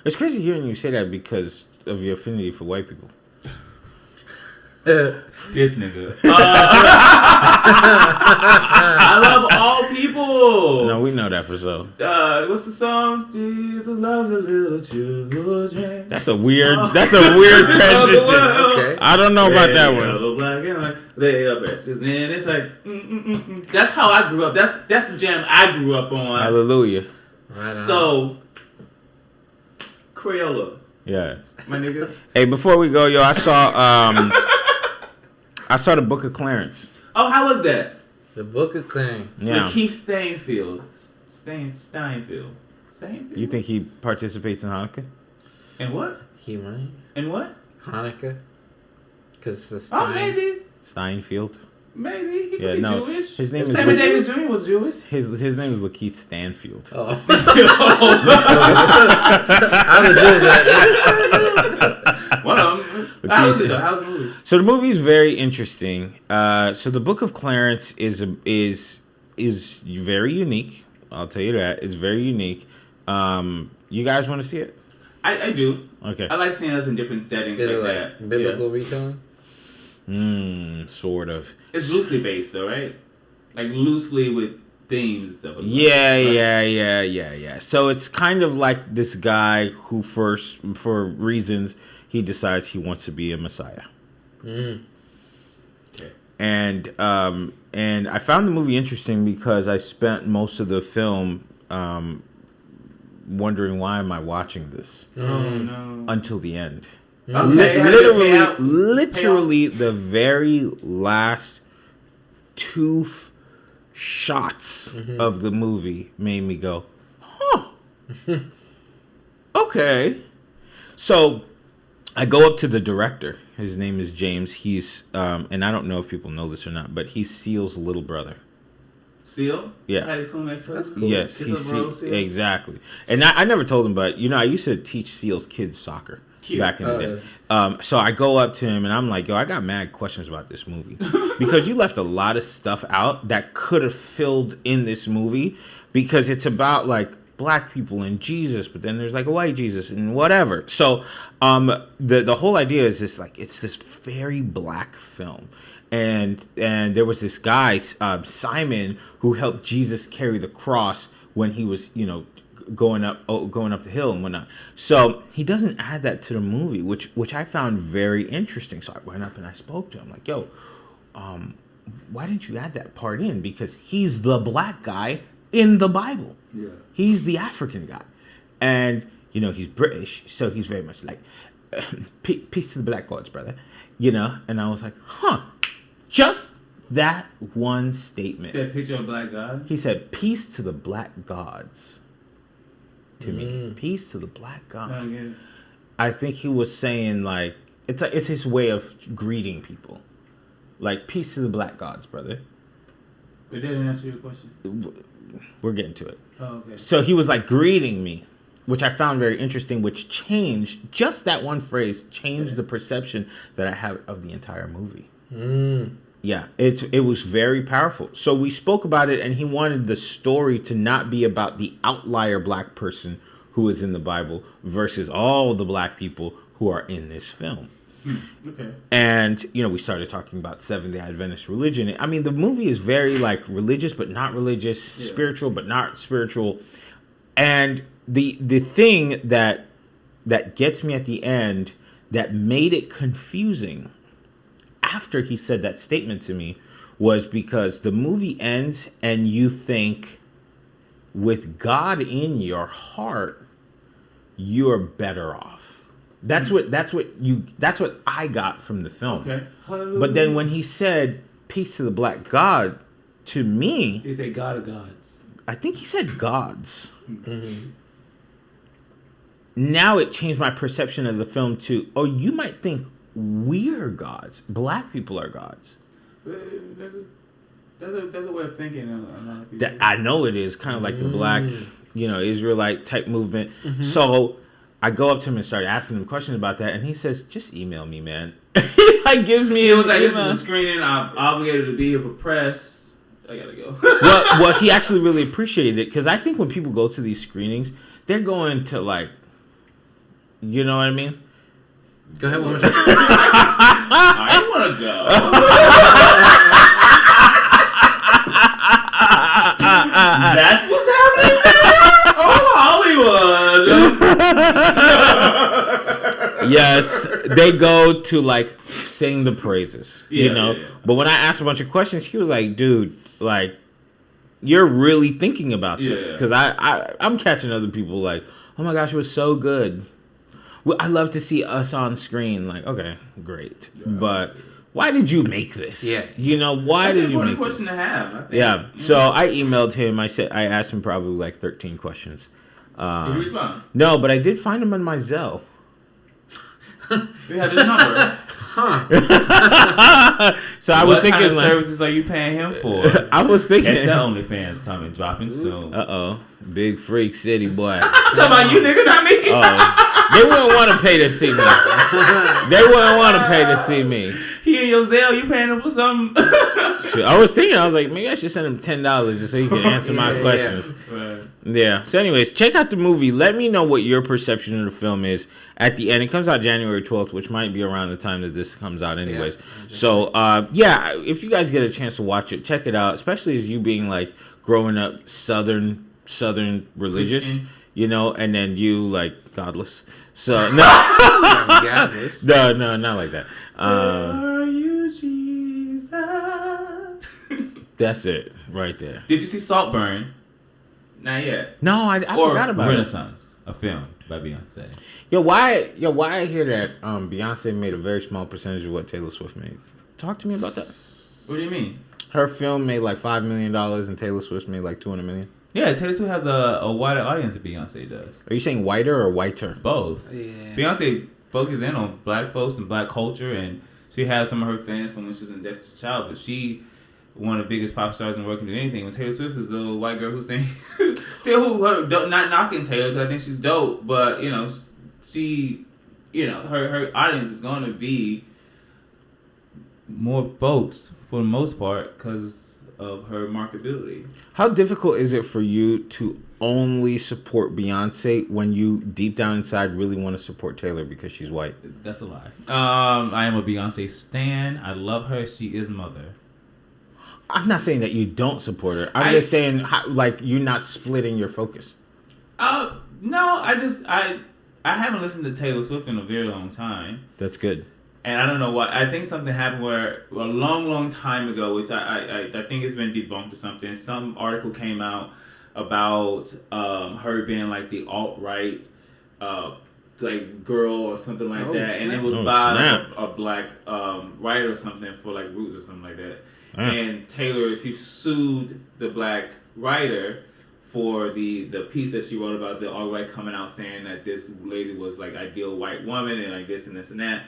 It's crazy hearing you say that because of your affinity for white people. This nigga. I love all people. No, we know that for sure. What's the song? Jesus loves the little children. That's a weird transition. Okay. I don't know about that one. Yellow, black, and white. They are precious, and it's like that's how I grew up. That's the jam I grew up on. Hallelujah. Right on. So Crayola. Yeah. My nigga. Hey, before we go, yo, I saw the Book of Clarence. Oh, how was that? The Book of Clarence. Yeah. Keith Steinfeld. Steinfeld. You think he participates in Hanukkah? And what? He might. And what? Hanukkah. Because the Oh, maybe. Steinfeld. Maybe. He could be Jewish. His name is Sammy Davis Jr. was Jewish. His name is Lakeith Stanfield. Oh. I'm a Jew. One of them. How's it though? How's the movie? So the movie is very interesting. So the Book of Clarence is very unique. I'll tell you that. It's very unique. You guys want to see it? I do. Okay. I like seeing us in different settings Is it like like that. biblical retelling? Sort of. It's loosely based though, right? Like loosely with themes and stuff like that. Yeah. So it's kind of like this guy who first, for reasons, he decides he wants to be a Messiah. Mm. Okay. And I found the movie interesting because I spent most of the film wondering, why am I watching this? Oh no. Until the end. Okay. Literally the very last two shots of the movie made me go, huh. Okay. So I go up to the director. His name is James. He's and I don't know if people know this or not, but he's Seal's little brother. Seal? Yeah. Patty Cool. That's cool. Yes, It's he's a bro, Seal. exactly. And I never told him, but I used to teach Seal's kids soccer. Cute. Back in the day. So I go up to him and I'm like, yo, I got mad questions about this movie. Because you left a lot of stuff out that could have filled in this movie, because it's about like black people and Jesus, but then there's like a white Jesus and whatever. So the whole idea is this, like, it's this very black film. And there was this guy, Simon, who helped Jesus carry the cross when he was, going up the hill and whatnot. So he doesn't add that to the movie, which I found very interesting. So I went up and I spoke to him like, yo, why didn't you add that part in? Because he's the black guy in the Bible. Yeah. He's the African guy. And, he's British, so he's very much like, peace to the black gods, brother. And I was like, huh, just that one statement. He said, picture of black God? He said, peace to the black gods. To me, peace to the black gods. I think he was saying, like, it's his way of greeting people, like, peace to the black gods, brother. But they didn't answer your question. We're getting to it. Oh, okay. So he was like greeting me, which I found very interesting. Which changed, just that one phrase changed the perception that I have of the entire movie. Yeah, it was very powerful. So we spoke about it, and he wanted the story to not be about the outlier black person who is in the Bible versus all the black people who are in this film. Okay. And, we started talking about Seventh-day Adventist religion. I mean, the movie is very, like, religious but not religious, spiritual but not spiritual. And the thing that gets me at the end that made it confusing after he said that statement to me was because the movie ends and you think, with God in your heart, you're better off. That's what I got from the film. Okay. Hallelujah. But then when he said peace to the black God, to me, He said God of gods. I think he said gods. Now it changed my perception of the film to, oh, you might think we're gods. Black people are gods. That's a way of thinking. A lot of people. That I know it is kind of like the black, Israelite type movement. So I go up to him and start asking him questions about that, and he says, "Just email me, man." He like gives me. It was like, email. "This is a screening. I'm obligated to be of a press. I gotta go." well, he actually really appreciated it, because I think when people go to these screenings, they're going to, like, you know what I mean? Go ahead one more time. I want to go. That's what's happening now? Oh, Hollywood. Yes, they go to, like, sing the praises, Yeah. But when I asked a bunch of questions, he was like, dude, like, you're really thinking about this. Yeah. Because I'm catching other people like, oh my gosh, it was so good. Well, I love to see us on screen. Like, okay, great. Yeah, but why did you make this? Yeah. Why That's did an you important make question this? to have, I think. Yeah. So I emailed him. I asked him probably like 13 questions. Did he respond? No, but I did find him on my Zelle. We have his number. So I was What thinking, kind of like, services are you paying him for? I was thinking, That's the OnlyFans coming, dropping soon. uh-oh. Big freak city boy. I'm talking about you, nigga, not me. They wouldn't want to pay to see me. They wouldn't want to pay to see me. He in your Zelle, you paying him for something? Shit, I was thinking, I was like, maybe I should send him $10 just so he can answer my questions. Yeah. So, anyways, check out the movie. Let me know what your perception of the film is at the end. It comes out January 12th, which might be around the time that this comes out, anyways. Yeah. So, if you guys get a chance to watch it, check it out. Especially as you being like growing up Southern religious, Christian. you know, and then you like godless. So Godless. no, not like that. Are you Jesus? That's it right there. Did you see Saltburn? Not yet. No, I forgot about it. Renaissance, a film by Beyonce. Why I hear that Beyonce made a very small percentage of what Taylor Swift made. Talk to me about that. What do you mean? Her film made like $5 million and Taylor Swift made like $200 million. Yeah, Taylor Swift has a wider audience than Beyonce does. Are you saying whiter or whiter? Both. Yeah. Beyonce focuses in on black folks and black culture, and she has some of her fans from when she was in Destiny's Child, but she one of the biggest pop stars in the world can do anything. When Taylor Swift is a white girl who's saying, not knocking Taylor because I think she's dope, but she, her audience is going to be more folks for the most part because of her marketability. How difficult is it for you to only support Beyonce when you deep down inside really want to support Taylor because she's white? That's a lie. I am a Beyonce stan. I love her. She is mother. I'm not saying that you don't support her. I'm just saying like you're not splitting your focus. No, I haven't listened to Taylor Swift in a very long time. That's good. And I don't know why. I think something happened where a long time ago, which I think it's been debunked or something. Some article came out about her being like the alt-right like girl or something like that, and it was by a black writer or something for like Roots or something like that. And Taylor, she sued the black writer for the piece that she wrote about the alt-right coming out saying that this lady was like ideal white woman and like this and this and that.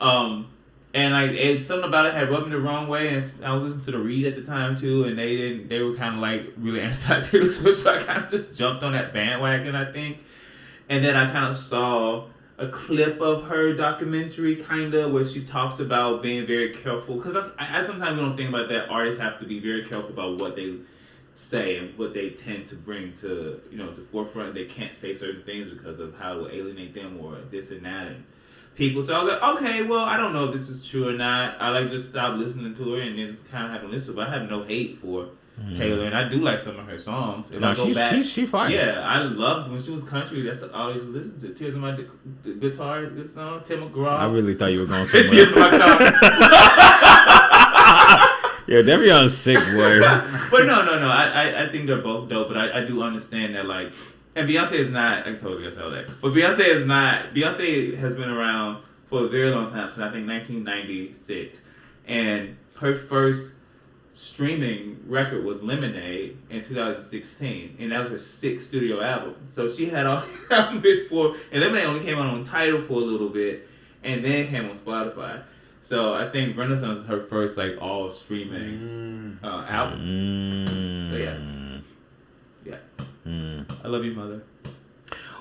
And like something about it had rubbed me the wrong way, and I was listening to the Read at the time too, and they were kind of like really anti Taylor Swift, so I kind of just jumped on that bandwagon, I think. And then I kind of saw a clip of her documentary, kind of, where she talks about being very careful, because I sometimes don't think about that artists have to be very careful about what they say and what they tend to bring to to forefront. They can't say certain things because of how it will alienate them or this and that and people. So I was like, okay, well, I don't know if this is true or not. I like just stopped listening to her and then just kind of haven't listened. But I have no hate for Taylor, and I do like some of her songs. If I go back, she's fine. Yeah, I loved when she was country. That's all I used to listen to. Tears in My Guitar is a good song. Tim McGraw. I really thought you were going somewhere. Tears in My Car. Yeah, Devion's sick, boy. But no. I think they're both dope, but I do understand that, like, and Beyonce is not, I told you guys all that, but Beyonce has been around for a very long time, since I think 1996, and her first streaming record was Lemonade in 2016, and that was her 6th studio album. So she had all the albums before, and Lemonade only came out on Tidal for a little bit, and then came on Spotify. So I think Renaissance is her first like all streaming album. So yeah. I love you, mother.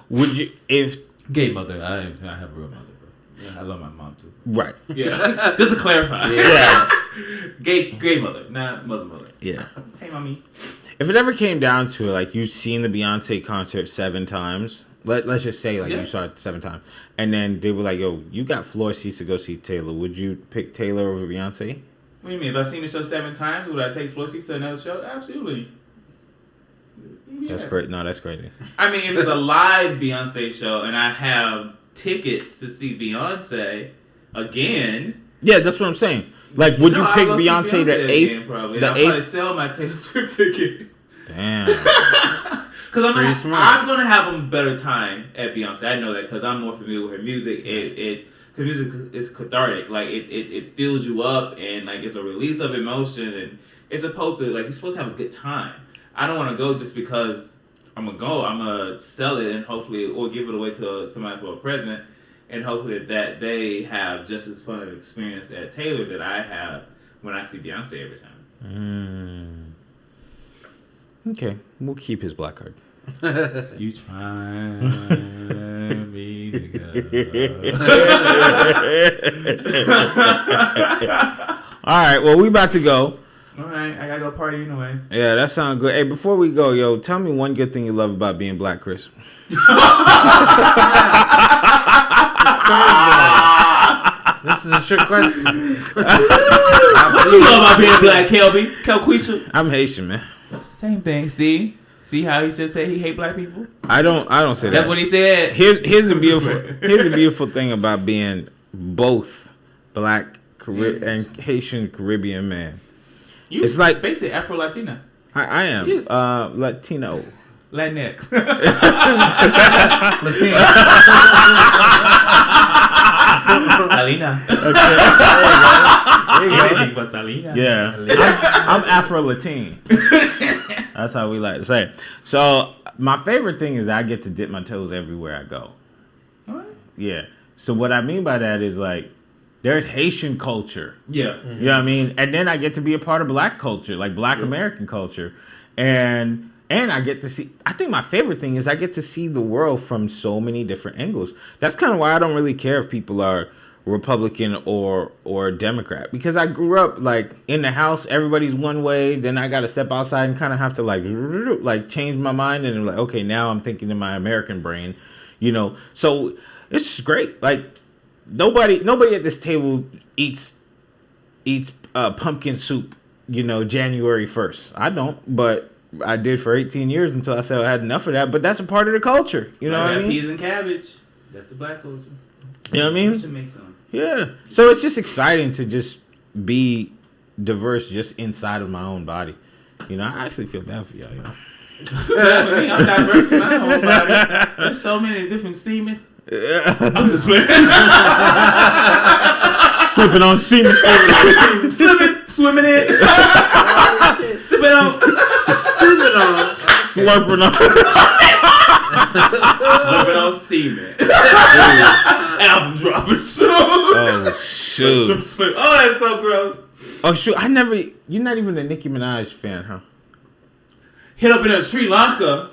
Would you if gay mother? I have a real mother, bro. Yeah, I love my mom too. Right. Yeah. Just to clarify. Yeah. Gay mother, not mother. Yeah. Hey, mommy. If it ever came down to it, like you've seen the Beyonce concert 7 times. Let's just say like you saw it 7 times, and then they were like, "Yo, you got floor seats to go see Taylor. Would you pick Taylor over Beyonce?" What do you mean? If I've seen the show 7 times, would I take floor seats to another show? Absolutely. Yeah. That's great. No, that's crazy. I mean, if it's a live Beyonce show and I have tickets to see Beyonce again. Yeah, that's what I'm saying. Like, would you pick Beyonce the 8th? Again, probably. The I'll 8th? probably sell my Taylor Swift ticket. Damn. Because I'm smart. going to have a better time at Beyonce. I know that because I'm more familiar with her music. Her music is cathartic. Like, it fills you up, and like it's a release of emotion, and it's supposed to, like, you're supposed to have a good time. I don't want to go just because I'm going to go. I'm going to sell it and hopefully, or give it away to somebody for a present, and hopefully that they have just as fun of an experience at Taylor that I have when I see Beyonce every time. Okay, we'll keep his black card. You trying me to go. All right, well, we about to go. All right, I gotta go party anyway. Yeah, that sounds good. Hey, before we go, yo, tell me one good thing you love about being black, Chris. This is a trick question. What you love about being black, Kelby? Kelquisha? I'm Haitian, man. Same thing. See how he just said he hate black people? I don't say that. That's what he said. Here's the beautiful thing about being both black and Haitian Caribbean man. You It's like basically Afro Latina. I am Yes. Latino. Latinx. Latino. Salina. There you go. Anything but Salina. Yeah, I'm Afro Latin. That's how we like to say it. So my favorite thing is that I get to dip my toes everywhere I go. All right. Yeah. So what I mean by that is like there's Haitian culture. Yeah. You know what I mean? And then I get to be a part of black culture, like black American culture. And I get to see, I think my favorite thing is I get to see the world from so many different angles. That's kind of why I don't really care if people are Republican or Democrat, because I grew up like in the house, everybody's one way. Then I got to step outside and kind of have to like change my mind. And I'm like, okay, now I'm thinking in my American brain, you know? So it's just great. Like nobody at this table eats pumpkin soup, you know, January 1st. I don't, but I did for 18 years until I said I had enough of that. But that's a part of the culture. You know what I mean? Peas and cabbage. That's the black culture. You know what I mean? We should make some. Yeah. So it's just exciting to just be diverse just inside of my own body. You know, I actually feel bad for y'all, you know. I'm diverse in my whole body. There's so many different semens. I'm just playing. Slipping on semen. Swimming in. Sipping on. Slurping on. Slipping on semen. Album dropping. Oh, shoot. Oh, that's so gross. Oh, shoot. You're not even a Nicki Minaj fan, huh? Hit up in Sri Lanka.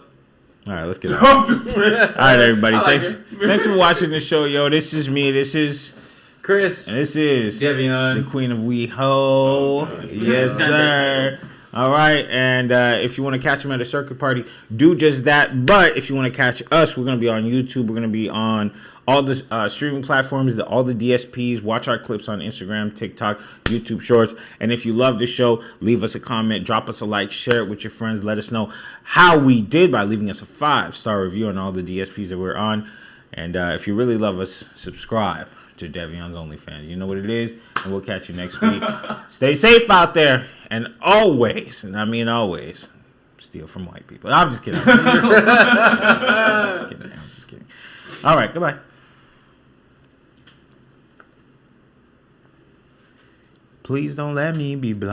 All right, let's get out. I'm just playing. All right, everybody. Like Thanks for watching the show, yo. This is me. This is Chris. And this is Devion. the Queen of WeHo. Yes, sir. All right, and if you want to catch him at a circuit party, do just that. But if you want to catch us, we're going to be on YouTube. We're going to be on all the streaming platforms, all the DSPs. Watch our clips on Instagram, TikTok, YouTube Shorts. And if you love the show, leave us a comment, drop us a like, share it with your friends. Let us know how we did by leaving us a 5-star review on all the DSPs that we're on. And if you really love us, subscribe to Devion's OnlyFans. You know what it is, and we'll catch you next week. Stay safe out there, and always, and I mean always, steal from white people. I'm just kidding. I'm just kidding. All right, goodbye. Please don't let me be blind.